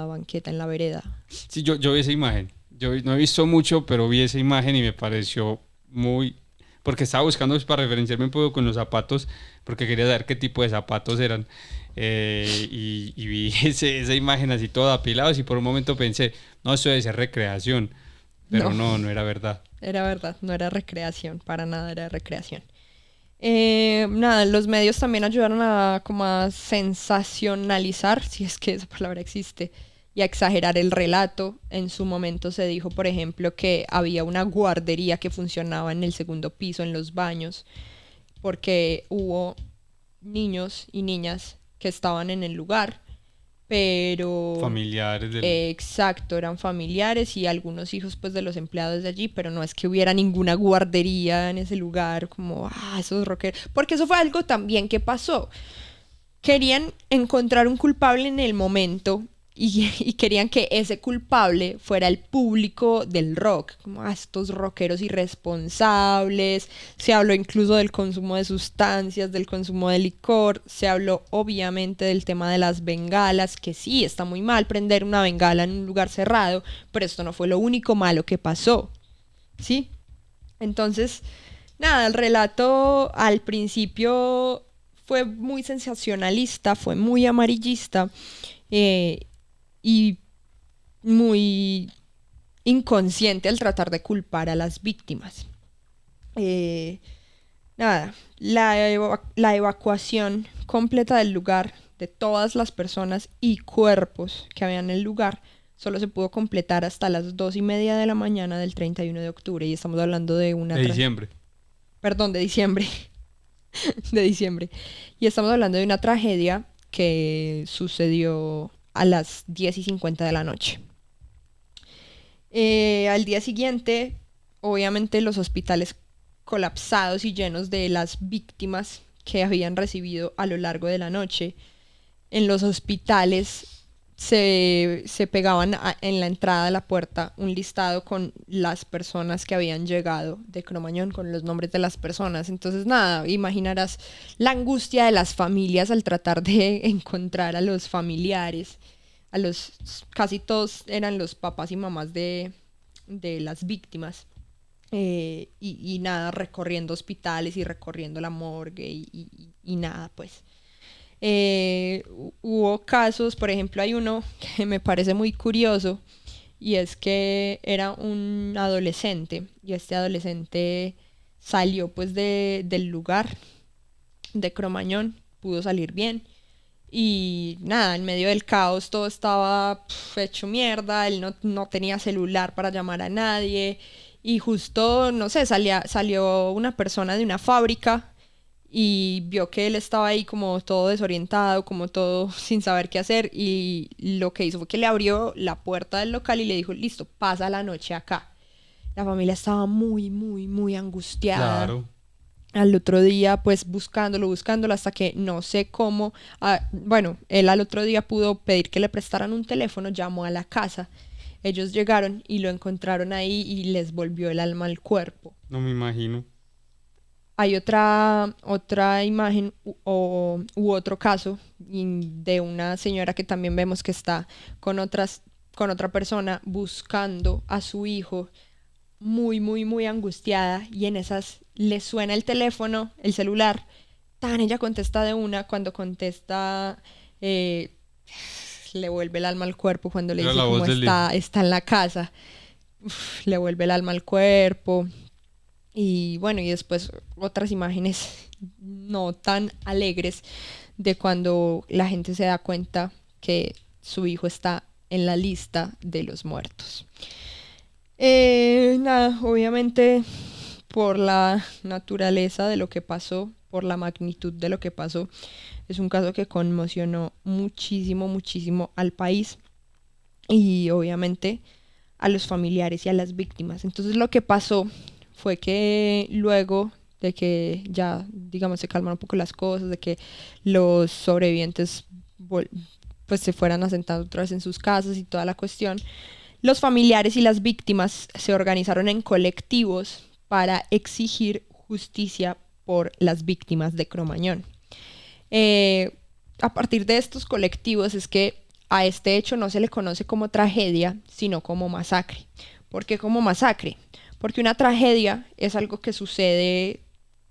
banqueta, en la vereda. Sí, yo vi esa imagen. Yo no he visto mucho, pero vi esa imagen y me pareció muy... Porque estaba buscando para referenciarme un poco con los zapatos, porque quería saber qué tipo de zapatos eran. Y vi esa imagen así toda apilados y por un momento pensé, no, eso debe ser recreación. Pero no era verdad. Era verdad, no era recreación, para nada era recreación. Nada, los medios también ayudaron a como a sensacionalizar, si es que esa palabra existe, y a exagerar el relato. En su momento se dijo, por ejemplo, que había una guardería que funcionaba en el segundo piso, en los baños, porque hubo niños y niñas que estaban en el lugar, pero... Familiares del... Exacto, eran familiares y algunos hijos pues de los empleados de allí, pero no es que hubiera ninguna guardería en ese lugar, como, esos rockeros, porque eso fue algo también que pasó. Querían encontrar un culpable en el momento y querían que ese culpable fuera el público del rock, como estos rockeros irresponsables. Se habló incluso del consumo de sustancias, del consumo de licor, se habló obviamente del tema de las bengalas, que sí, está muy mal prender una bengala en un lugar cerrado, pero esto no fue lo único malo que pasó, ¿sí? Entonces, nada, el relato al principio fue muy sensacionalista, fue muy amarillista, y muy inconsciente al tratar de culpar a las víctimas. Nada, la evacuación completa del lugar de todas las personas y cuerpos que habían en el lugar solo se pudo completar hasta las 2:30 de la mañana del 31 de octubre, y estamos hablando de una... De diciembre. Perdón, de diciembre. De diciembre. Y estamos hablando de una tragedia que sucedió a las 10:50 de la noche. Al día siguiente, obviamente los hospitales colapsados y llenos de las víctimas que habían recibido a lo largo de la noche. En los hospitales se pegaban en la entrada de la puerta un listado con las personas que habían llegado de Cromañón, con los nombres de las personas. Entonces, nada, imaginarás la angustia de las familias al tratar de encontrar a los familiares. Casi todos eran los papás y mamás de las víctimas. Y nada, recorriendo hospitales y recorriendo la morgue y nada, pues. Hubo casos, por ejemplo, hay uno que me parece muy curioso, y es que era un adolescente, y este adolescente salió pues del lugar de Cromañón, pudo salir bien, y nada, en medio del caos todo estaba hecho mierda, él no tenía celular para llamar a nadie, y justo, no sé, salió una persona de una fábrica y vio que él estaba ahí como todo desorientado, como todo sin saber qué hacer, y lo que hizo fue que le abrió la puerta del local y le dijo, listo, pasa la noche acá. La familia estaba muy, muy, muy angustiada. Claro. Al otro día, pues buscándolo hasta que no sé cómo, bueno, él al otro día pudo pedir que le prestaran un teléfono, llamó a la casa. Ellos llegaron y lo encontraron ahí y les volvió el alma al cuerpo. No me imagino. Hay otra imagen u otro caso de una señora que también vemos que está con otra persona buscando a su hijo, muy, muy, muy angustiada, y en esas le suena el teléfono, el celular, ella contesta de una. Cuando contesta, le vuelve el alma al cuerpo cuando le Era dice la cómo voz del está en la casa. Le vuelve el alma al cuerpo. Y bueno, y después otras imágenes no tan alegres de cuando la gente se da cuenta que su hijo está en la lista de los muertos. Nada, obviamente por la naturaleza de lo que pasó, por la magnitud de lo que pasó, es un caso que conmocionó muchísimo, muchísimo al país y obviamente a los familiares y a las víctimas. Entonces lo que pasó fue que luego de que ya, digamos, se calmaron un poco las cosas, de que los sobrevivientes pues se fueran asentando otra vez en sus casas y toda la cuestión, los familiares y las víctimas se organizaron en colectivos para exigir justicia por las víctimas de Cromañón. A partir de estos colectivos es que a este hecho no se le conoce como tragedia, sino como masacre. ¿Por qué como masacre? Porque una tragedia es algo que sucede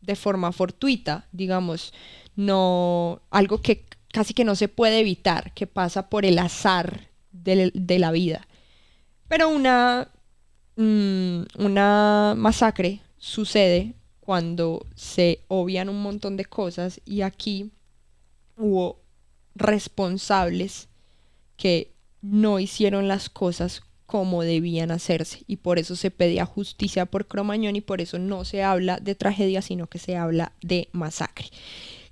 de forma fortuita, digamos, no, algo que casi que no se puede evitar, que pasa por el azar de la vida. Pero una masacre sucede cuando se obvian un montón de cosas, y aquí hubo responsables que no hicieron las cosas como debían hacerse, y por eso se pedía justicia por Cromañón, y por eso no se habla de tragedia, sino que se habla de masacre.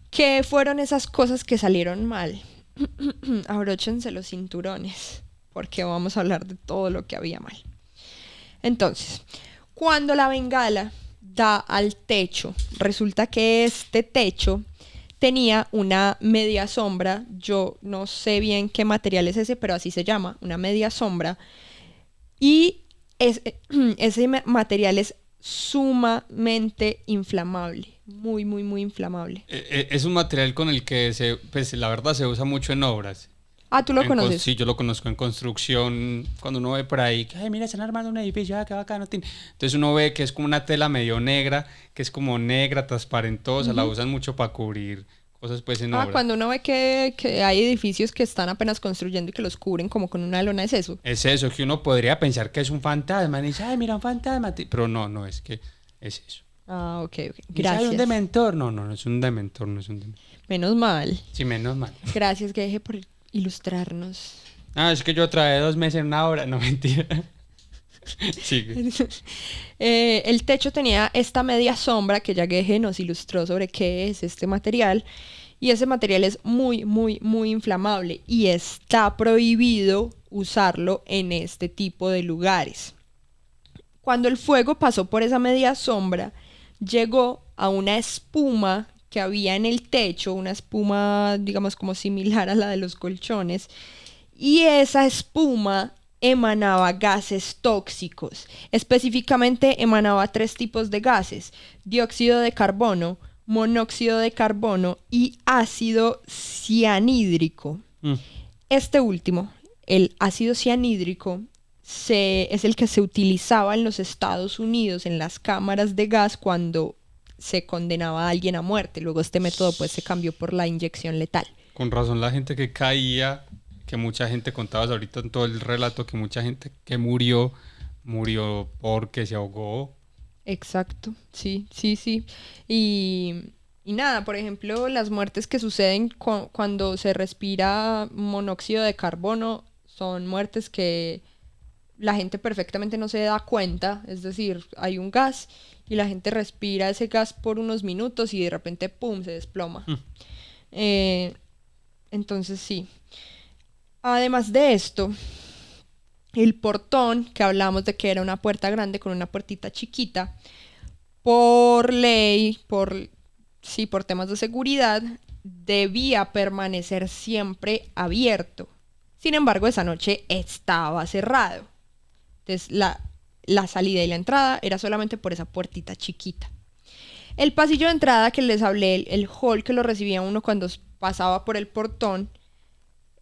¿Qué fueron esas cosas que salieron mal? Abróchense los cinturones, porque vamos a hablar de todo lo que había mal. Entonces, cuando la bengala da al techo, resulta que este techo tenía una media sombra. Yo no sé bien qué material es ese, pero así se llama, una media sombra. Y ese material es sumamente inflamable, muy, muy, muy inflamable. Es un material con el que pues la verdad se usa mucho en obras. Ah, ¿tú lo conoces? Sí, yo lo conozco en construcción. Cuando uno ve por ahí que, ay, mira, están armando un edificio, qué bacano. Entonces uno ve que es como una tela medio negra, que es como negra, transparentosa, la usan mucho para cubrir cosas pues en obra. Cuando uno ve que hay edificios que están apenas construyendo y que los cubren como con una lona, ¿es eso? Es eso, que uno podría pensar que es un fantasma, y dice, ay, mira, un fantasma. Pero no, es que es eso. Ah, ok, Dice, gracias. ay, un dementor. No es un dementor, no es un dementor. Menos mal. Sí, menos mal. Gracias, Geje, por ilustrarnos. Es que yo trabajé 2 meses en una obra. No, mentira. Sigue. El techo tenía esta media sombra que ya Geje nos ilustró sobre qué es este material, y ese material es muy, muy, muy inflamable y está prohibido usarlo en este tipo de lugares. Cuando el fuego pasó por esa media sombra, llegó a una espuma que había en el techo, una espuma, digamos, como similar a la de los colchones, y esa espuma emanaba gases tóxicos. Específicamente emanaba 3 tipos de gases: dióxido de carbono, monóxido de carbono y ácido cianhídrico. Este último, el ácido cianhídrico, es el que se utilizaba en los Estados Unidos en las cámaras de gas cuando se condenaba a alguien a muerte. Luego este método pues se cambió por la inyección letal. Con razón la gente que caía, que mucha gente contabas ahorita en todo el relato, que mucha gente que murió porque se ahogó. Exacto, sí. Y nada, por ejemplo, las muertes que suceden cuando se respira monóxido de carbono son muertes que la gente perfectamente no se da cuenta. Es decir, hay un gas y la gente respira ese gas por unos minutos y de repente, ¡pum!, se desploma. Entonces sí. Además de esto, el portón, que hablamos de que era una puerta grande con una puertita chiquita, por ley, por temas de seguridad, debía permanecer siempre abierto. Sin embargo, esa noche estaba cerrado. Entonces, la salida y la entrada era solamente por esa puertita chiquita. El pasillo de entrada que les hablé, el hall que lo recibía uno cuando pasaba por el portón,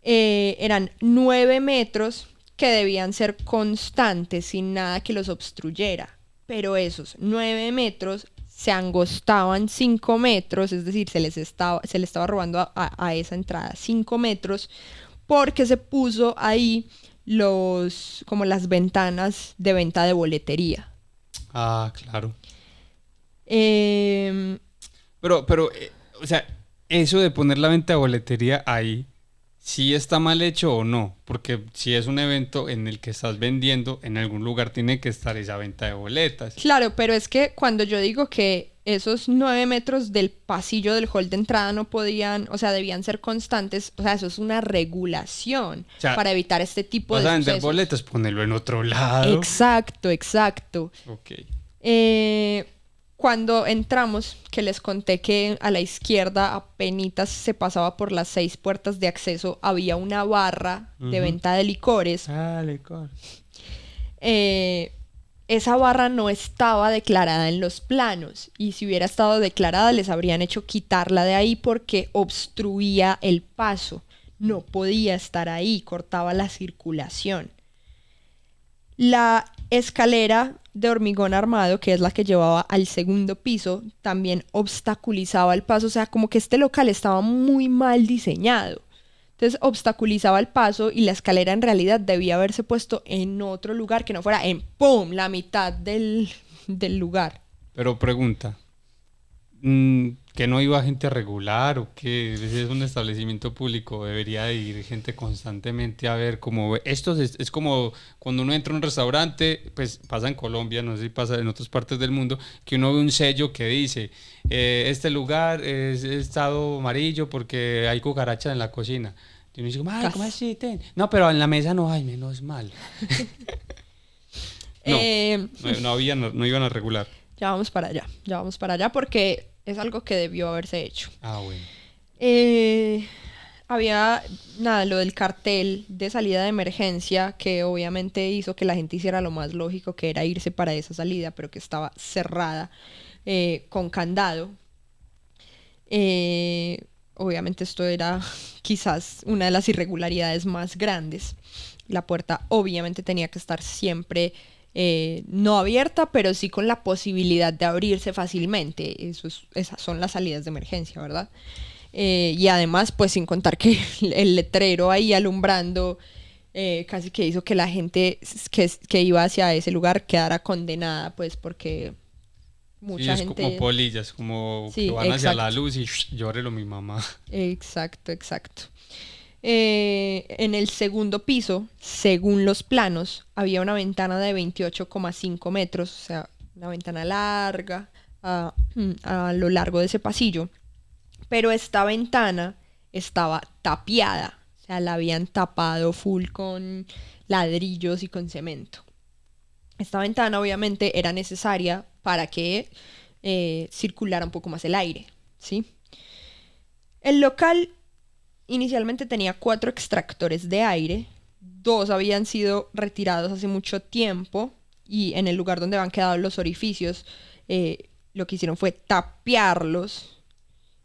eran 9 metros que debían ser constantes, sin nada que los obstruyera. Pero esos 9 metros se angostaban 5 metros, es decir, se le estaba robando a esa entrada 5 metros, porque se puso ahí como las ventanas de venta de boletería. Ah, claro. Eh, Pero, o sea, eso de poner la venta de boletería ahí, ¿sí está mal hecho o no? Porque si es un evento en el que estás vendiendo, en algún lugar tiene que estar esa venta de boletas. Claro, pero es que cuando yo digo que esos 9 metros del pasillo del hall de entrada no podían, o sea, debían ser constantes, o sea, eso es una regulación, o sea, para evitar este tipo de sucesos. Vas a vender sucesos. boletas, ponelo en otro lado. Exacto. Ok. Cuando entramos, que les conté que a la izquierda apenitas se pasaba por las 6 puertas de acceso, había una barra de venta de licores. Ah, licor. Esa barra no estaba declarada en los planos, y si hubiera estado declarada les habrían hecho quitarla de ahí porque obstruía el paso. No podía estar ahí, cortaba la circulación. La escalera de hormigón armado, que es la que llevaba al segundo piso, también obstaculizaba el paso. O sea, como que este local estaba muy mal diseñado. Entonces obstaculizaba el paso y la escalera en realidad debía haberse puesto en otro lugar que no fuera en ¡pum!, la mitad del lugar. Pero pregunta, ¿que no iba gente regular o qué? Es un establecimiento público, debería de ir gente constantemente a ver cómo... Esto es como cuando uno entra a un restaurante, pues pasa en Colombia, no sé si pasa en otras partes del mundo, que uno ve un sello que dice, este lugar es estado amarillo porque hay cucarachas en la cocina. Y uno dice, ay, ¿cómo así? No, pero en la mesa no hay, menos mal. No iban a regular. Ya vamos para allá porque es algo que debió haberse hecho. Ah, bueno. Había lo del cartel de salida de emergencia, que obviamente hizo que la gente hiciera lo más lógico, que era irse para esa salida, pero que estaba cerrada con candado. Obviamente esto era quizás una de las irregularidades más grandes. La puerta obviamente tenía que estar siempre no abierta, pero sí con la posibilidad de abrirse fácilmente. Esas son las salidas de emergencia, ¿verdad? Y además, pues sin contar que el letrero ahí alumbrando casi que hizo que la gente que iba hacia ese lugar quedara condenada, pues porque mucha es gente... como polillas, como sí, que van hacia la exacto. luz y llórelo mi mamá. Exacto. En el segundo piso, según los planos, había una ventana de 28,5 metros, o sea, una ventana larga a lo largo de ese pasillo. Pero esta ventana estaba tapiada, o sea, la habían tapado full con ladrillos y con cemento. Esta ventana obviamente era necesaria para que circulara un poco más el aire, ¿sí? El local inicialmente tenía 4 extractores de aire, 2 habían sido retirados hace mucho tiempo y en el lugar donde habían quedado los orificios lo que hicieron fue tapiarlos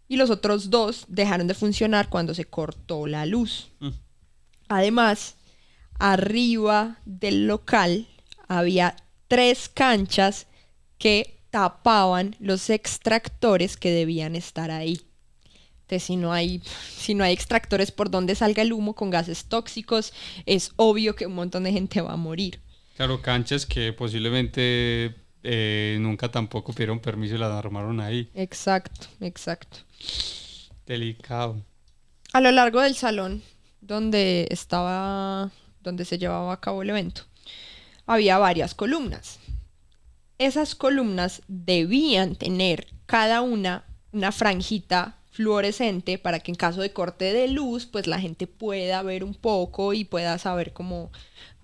y los otros 2 dejaron de funcionar cuando se cortó la luz. Además, arriba del local había 3 canchas que tapaban los extractores que debían estar ahí. Entonces, si no hay extractores por donde salga el humo con gases tóxicos, es obvio que un montón de gente va a morir. Claro, canchas que posiblemente nunca tampoco pidieron permiso y las armaron ahí. Exacto, exacto. Delicado. A lo largo del salón donde se llevaba a cabo el evento, había varias columnas. Esas columnas debían tener cada una franjita fluorescente para que en caso de corte de luz, pues la gente pueda ver un poco y pueda saber cómo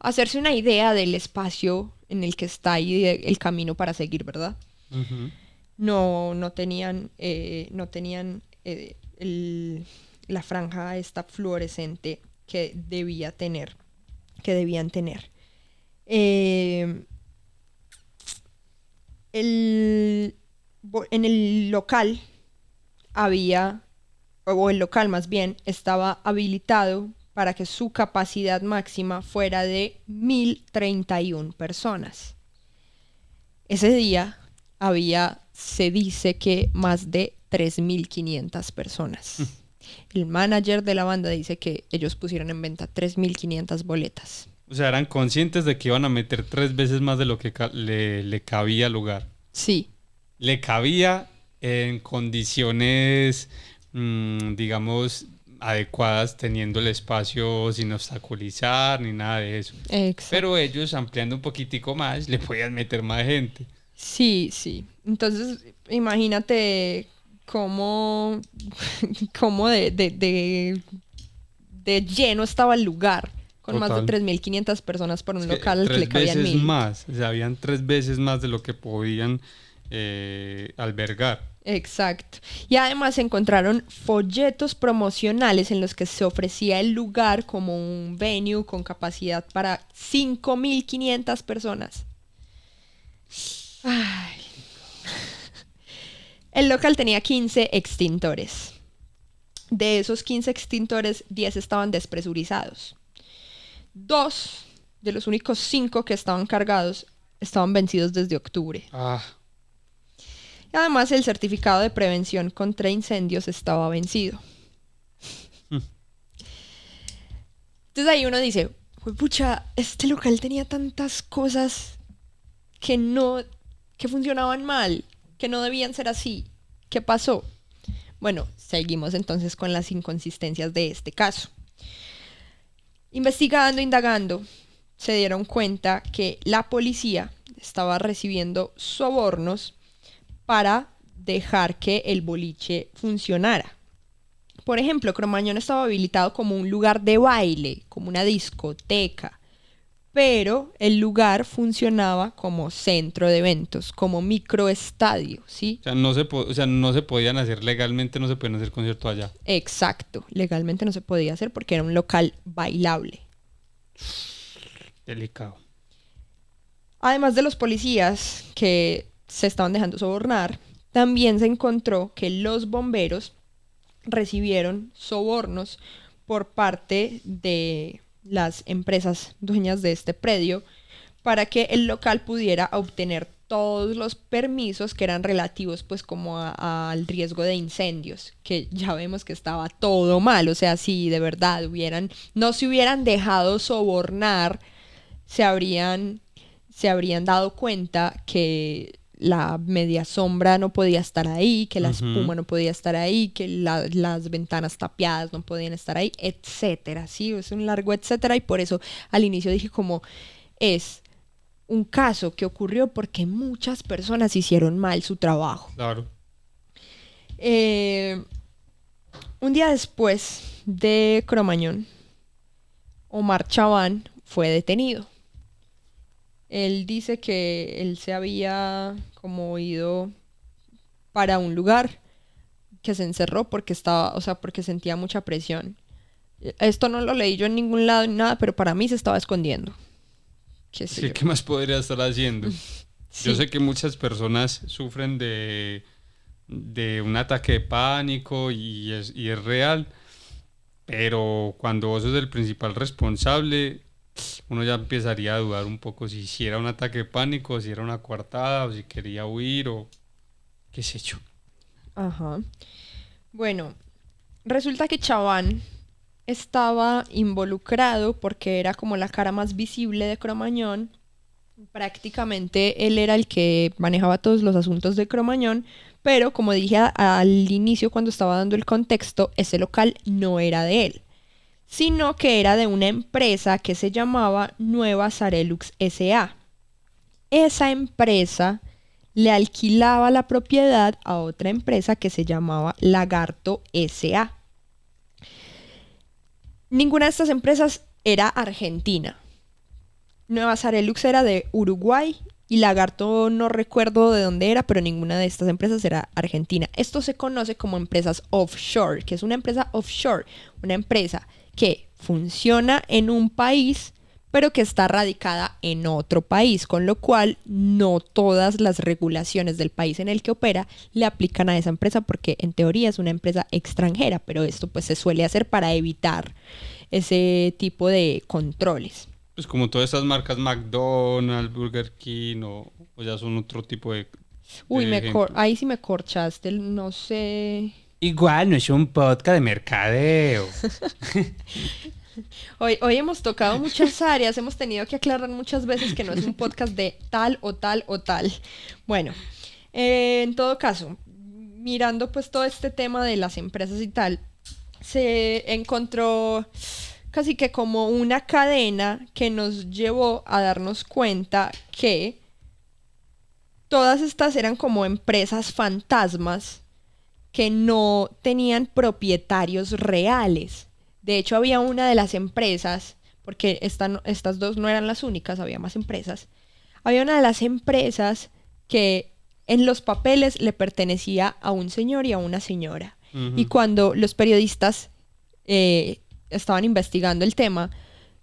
hacerse una idea del espacio en el que está y el camino para seguir, ¿verdad? Uh-huh. No tenían la franja esta fluorescente que debían tener. En el local el local más bien, estaba habilitado para que su capacidad máxima fuera de 1.031 personas. Ese día se dice que más de 3.500 personas. El manager de la banda dice que ellos pusieron en venta 3.500 boletas. O sea, eran conscientes de que iban a meter 3 veces más de lo que le cabía al lugar. Sí. Le cabía en condiciones, digamos, adecuadas, teniendo el espacio sin obstaculizar ni nada de eso. Exacto. Pero ellos, ampliando un poquitico más, le podían meter más gente. Sí. Entonces, imagínate cómo de lleno estaba el lugar. Con Total. Más de 3.500 personas por un local al que le cabían 1.000. 3 veces más, o sea, habían 3 veces más de lo que podían albergar. Exacto. Y además se encontraron folletos promocionales en los que se ofrecía el lugar como un venue con capacidad para 5.500 personas. Ay. El local tenía 15 extintores. De esos 15 extintores, 10 estaban despresurizados. 2 de los únicos 5 que estaban cargados estaban vencidos desde octubre. Y además el certificado de prevención contra incendios estaba vencido. Entonces ahí uno dice, pucha, este local tenía tantas cosas que funcionaban mal, que no debían ser así. ¿Qué pasó? Bueno, seguimos entonces con las inconsistencias de este caso. Investigando, indagando, se dieron cuenta que la policía estaba recibiendo sobornos para dejar que el boliche funcionara. Por ejemplo, Cromañón estaba habilitado como un lugar de baile, como una discoteca, pero el lugar funcionaba como centro de eventos, como microestadio, ¿sí? O sea, no se podían hacer legalmente, no se podían hacer conciertos allá. Exacto, legalmente no se podía hacer porque era un local bailable. Delicado. Además de los policías que se estaban dejando sobornar, también se encontró que los bomberos recibieron sobornos por parte de las empresas dueñas de este predio para que el local pudiera obtener todos los permisos que eran relativos pues como al riesgo de incendios, que ya vemos que estaba todo mal. O sea, si de verdad no se hubieran dejado sobornar, se habrían dado cuenta que la media sombra no podía estar ahí, que la espuma no podía estar ahí, que las ventanas tapiadas no podían estar ahí, etcétera. Sí, es un largo etcétera, y por eso al inicio dije como es un caso que ocurrió porque muchas personas hicieron mal su trabajo. Claro. Un día después de Cromañón, Omar Chaván fue detenido. Él dice que él se había como ido para un lugar, que se encerró porque porque sentía mucha presión. Esto no lo leí yo en ningún lado ni nada, pero para mí se estaba escondiendo. ¿Qué sé Sí, yo? ¿qué más podría estar haciendo? Sí. Yo sé que muchas personas sufren de un ataque de pánico y es real, pero cuando vos sos el principal responsable, uno ya empezaría a dudar un poco si era un ataque de pánico, si era una coartada o si quería huir o qué sé yo. Ajá. Bueno, resulta que Chaván estaba involucrado porque era como la cara más visible de Cromañón. Prácticamente él era el que manejaba todos los asuntos de Cromañón, pero como dije al inicio cuando estaba dando el contexto, ese local no era de él, sino que era de una empresa que se llamaba Nueva Sarelux S.A. Esa empresa le alquilaba la propiedad a otra empresa que se llamaba Lagarto S.A. Ninguna de estas empresas era argentina. Nueva Sarelux era de Uruguay y Lagarto no recuerdo de dónde era, pero ninguna de estas empresas era argentina. Esto se conoce como empresas offshore, que es una empresa offshore, una empresa que funciona en un país, pero que está radicada en otro país, con lo cual no todas las regulaciones del país en el que opera le aplican a esa empresa porque en teoría es una empresa extranjera, pero esto pues se suele hacer para evitar ese tipo de controles. Pues como todas estas marcas McDonald's, Burger King o ya son otro tipo de Uy, ejemplo. ahí sí me corchaste, no sé. Igual no es un podcast de mercadeo. Hoy hemos tocado muchas áreas, hemos tenido que aclarar muchas veces que no es un podcast de tal o tal o tal. Bueno, en todo caso, mirando pues todo este tema de las empresas y tal, se encontró casi que como una cadena que nos llevó a darnos cuenta que todas estas eran como empresas fantasmas que no tenían propietarios reales. De hecho, había una de las empresas, porque estas dos no eran las únicas, había más empresas. Había una de las empresas que en los papeles le pertenecía a un señor y a una señora. Y cuando los periodistas estaban investigando el tema,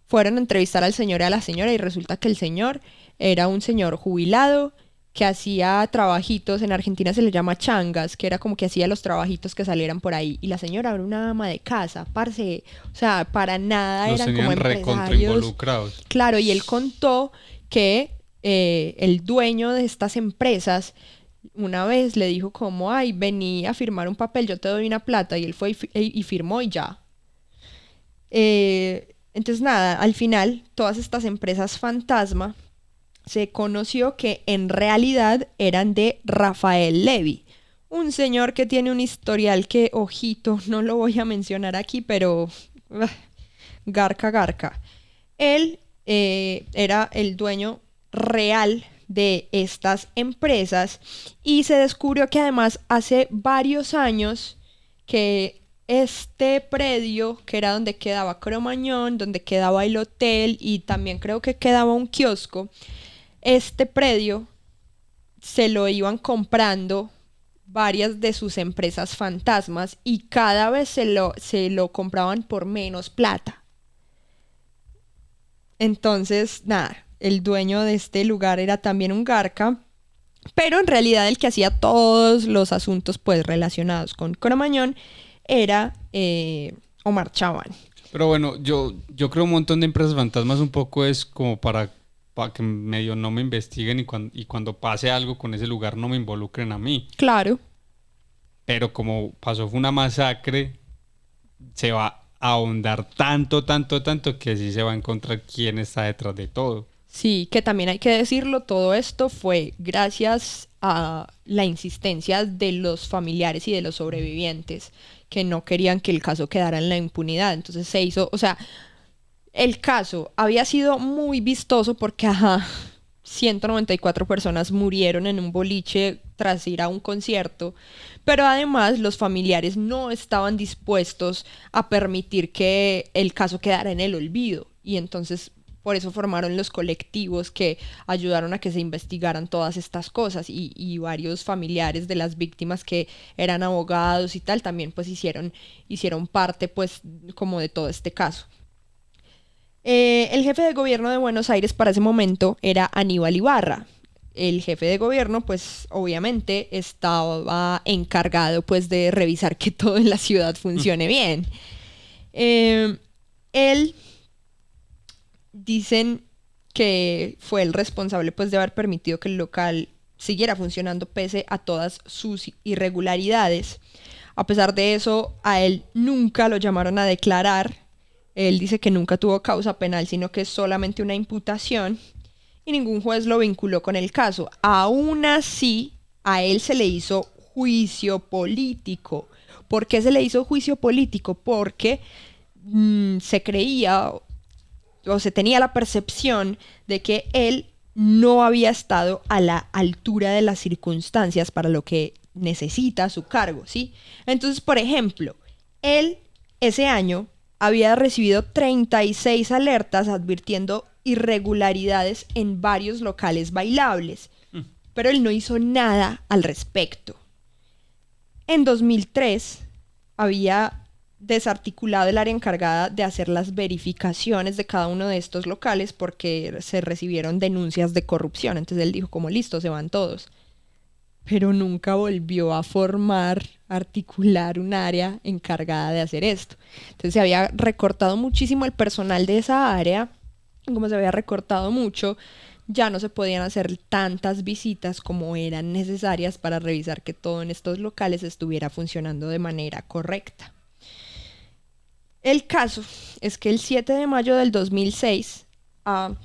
fueron a entrevistar al señor y a la señora y resulta que el señor era un señor jubilado que hacía trabajitos, en Argentina se le llama changas, que era como que hacía los trabajitos que salieran por ahí. Y la señora era una ama de casa, parce, o sea, para nada Los eran como tenían recontra empresarios. involucrados. Claro, y él contó que el dueño de estas empresas una vez le dijo como, ay, vení a firmar un papel, yo te doy una plata, y él fue y firmó y ya. Entonces nada, al final todas estas empresas fantasma se conoció que en realidad eran de Rafael Levy, un señor que tiene un historial que, ojito, no lo voy a mencionar aquí, pero garca, garca. Él era el dueño real de estas empresas y se descubrió que además hace varios años que este predio, que era donde quedaba Cromañón, donde quedaba el hotel y también creo que quedaba un kiosco, este predio se lo iban comprando varias de sus empresas fantasmas y cada vez se lo compraban por menos plata. Entonces, nada, el dueño de este lugar era también un garca, pero en realidad el que hacía todos los asuntos pues relacionados con Cromañón era Omar Chaván. Pero bueno, yo creo un montón de empresas fantasmas un poco es como para que medio no me investiguen y cuando pase algo con ese lugar no me involucren a mí. Claro. Pero como pasó fue una masacre, se va a ahondar tanto que sí se va a encontrar quién está detrás de todo. Sí, que también hay que decirlo, todo esto fue gracias a la insistencia de los familiares y de los sobrevivientes que no querían que el caso quedara en la impunidad. Entonces se hizo, o sea, el caso había sido muy vistoso porque, 194 personas murieron en un boliche tras ir a un concierto, pero además los familiares no estaban dispuestos a permitir que el caso quedara en el olvido y entonces por eso formaron los colectivos que ayudaron a que se investigaran todas estas cosas y varios familiares de las víctimas que eran abogados y tal también pues hicieron parte pues como de todo este caso. El jefe de gobierno de Buenos Aires para ese momento era Aníbal Ibarra. El jefe de gobierno pues obviamente estaba encargado pues de revisar que todo en la ciudad funcione bien. Él dicen que fue el responsable pues de haber permitido que el local siguiera funcionando pese a todas sus irregularidades. A pesar de eso, a él nunca lo llamaron a declarar. Él dice que nunca tuvo causa penal, sino que es solamente una imputación y ningún juez lo vinculó con el caso. Aún así, a él se le hizo juicio político. ¿Por qué se le hizo juicio político? Porque se creía o se tenía la percepción de que él no había estado a la altura de las circunstancias para lo que necesita su cargo, ¿sí? Entonces, por ejemplo, él ese año había recibido 36 alertas advirtiendo irregularidades en varios locales bailables, pero él no hizo nada al respecto. En 2003 había desarticulado el área encargada de hacer las verificaciones de cada uno de estos locales porque se recibieron denuncias de corrupción. Entonces él dijo como listo, se van todos. Pero nunca volvió a articular un área encargada de hacer esto. Entonces se había recortado muchísimo el personal de esa área. Como se había recortado mucho, ya no se podían hacer tantas visitas como eran necesarias para revisar que todo en estos locales estuviera funcionando de manera correcta. El caso es que el 7 de mayo del 2006 a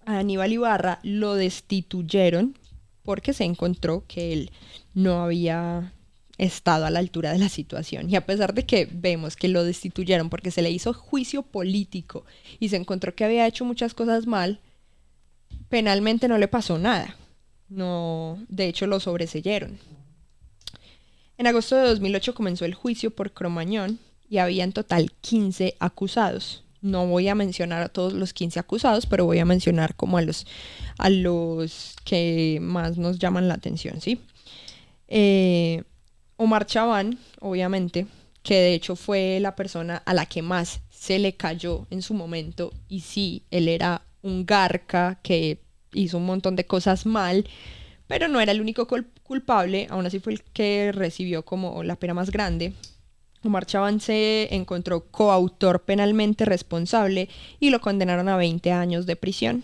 Aníbal Ibarra lo destituyeron porque se encontró que él no había estado a la altura de la situación. Y a pesar de que vemos que lo destituyeron porque se le hizo juicio político y se encontró que había hecho muchas cosas mal, penalmente no le pasó nada. No, de hecho lo sobreseyeron. En agosto de 2008 comenzó el juicio por Cromañón y había en total 15 acusados. No voy a mencionar a todos los 15 acusados, pero voy a mencionar como a los que más nos llaman la atención, ¿sí? Omar Chaván, obviamente, que de hecho fue la persona a la que más se le cayó en su momento, y sí, él era un garca que hizo un montón de cosas mal, pero no era el único culpable, aún así fue el que recibió como la pena más grande. Omar Chaván se encontró coautor penalmente responsable y lo condenaron a 20 años de prisión.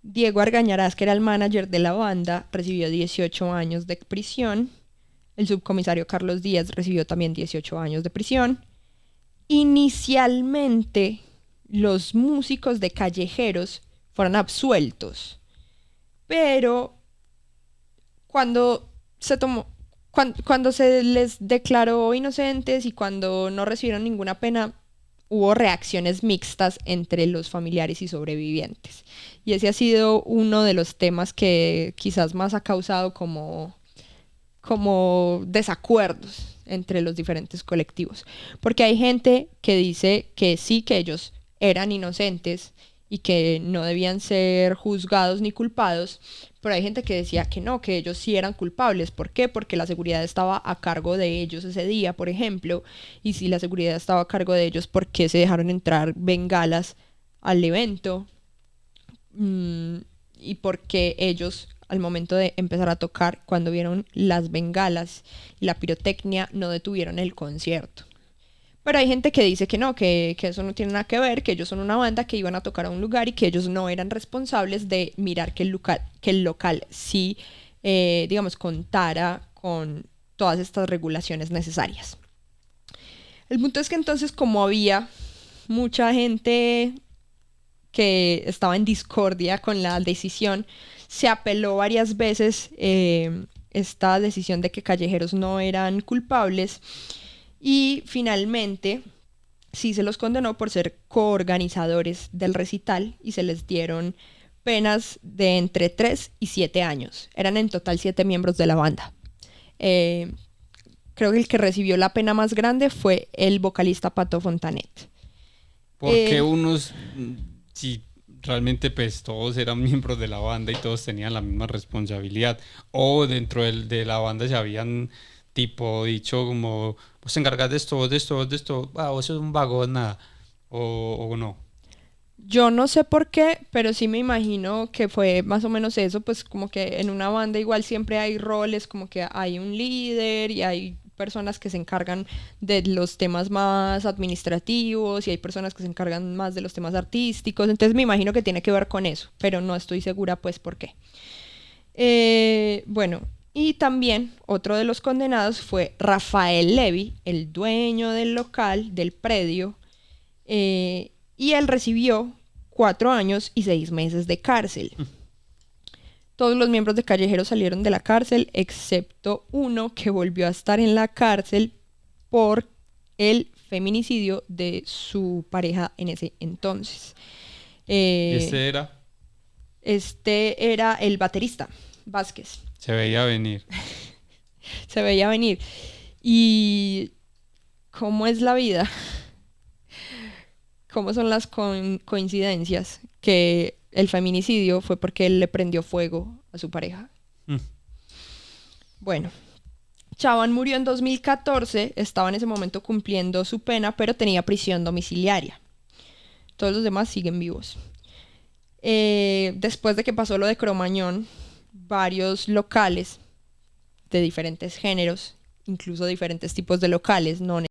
Diego Argañarás, que era el manager de la banda, recibió 18 años de prisión. El subcomisario Carlos Díaz recibió también 18 años de prisión. Inicialmente, los músicos de Callejeros fueron absueltos, pero cuando se les declaró inocentes y cuando no recibieron ninguna pena, hubo reacciones mixtas entre los familiares y sobrevivientes. Y ese ha sido uno de los temas que quizás más ha causado como desacuerdos entre los diferentes colectivos. Porque hay gente que dice que sí, que ellos eran inocentes y que no debían ser juzgados ni culpados, pero hay gente que decía que no, que ellos sí eran culpables. ¿Por qué? Porque la seguridad estaba a cargo de ellos ese día, por ejemplo, y si la seguridad estaba a cargo de ellos, ¿por qué se dejaron entrar bengalas al evento? Y por qué ellos, al momento de empezar a tocar, cuando vieron las bengalas y la pirotecnia, no detuvieron el concierto. Pero hay gente que dice que no, que eso no tiene nada que ver, que ellos son una banda que iban a tocar a un lugar y que ellos no eran responsables de mirar que el local sí, digamos, contara con todas estas regulaciones necesarias. El punto es que entonces, como había mucha gente que estaba en discordia con la decisión, se apeló varias veces esta decisión de que Callejeros no eran culpables. Y finalmente sí se los condenó por ser coorganizadores del recital y se les dieron penas de entre 3 y 7 años. Eran en total 7 miembros de la banda. Creo que el que recibió la pena más grande fue el vocalista Pato Fontanet. ¿Por qué unos si realmente pues todos eran miembros de la banda y todos tenían la misma responsabilidad, o dentro de la banda se habían tipo dicho como, vos te encargas de esto, vos de esto, vos de esto, vos sos un vagón, nada, o no. Yo no sé por qué, pero sí me imagino que fue más o menos eso, pues como que en una banda igual siempre hay roles, como que hay un líder y hay personas que se encargan de los temas más administrativos y hay personas que se encargan más de los temas artísticos, entonces me imagino que tiene que ver con eso, pero no estoy segura pues por qué. Bueno, y también otro de los condenados fue Rafael Levy, el dueño del local, del predio, y él recibió 4 años y 6 meses de cárcel. Todos los miembros de Callejeros salieron de la cárcel, excepto uno que volvió a estar en la cárcel por el feminicidio de su pareja en ese entonces. Y era, Este era el baterista, Vázquez. se veía venir. Se veía venir. ¿Y cómo es la vida? ¿Cómo son las coincidencias? Que el feminicidio fue porque él le prendió fuego a su pareja. Mm. Bueno, Chaban murió en 2014, estaba en ese momento cumpliendo su pena, pero tenía prisión domiciliaria. Todos los demás siguen vivos. Después de que pasó lo de Cromañón, varios locales de diferentes géneros, incluso diferentes tipos de locales, no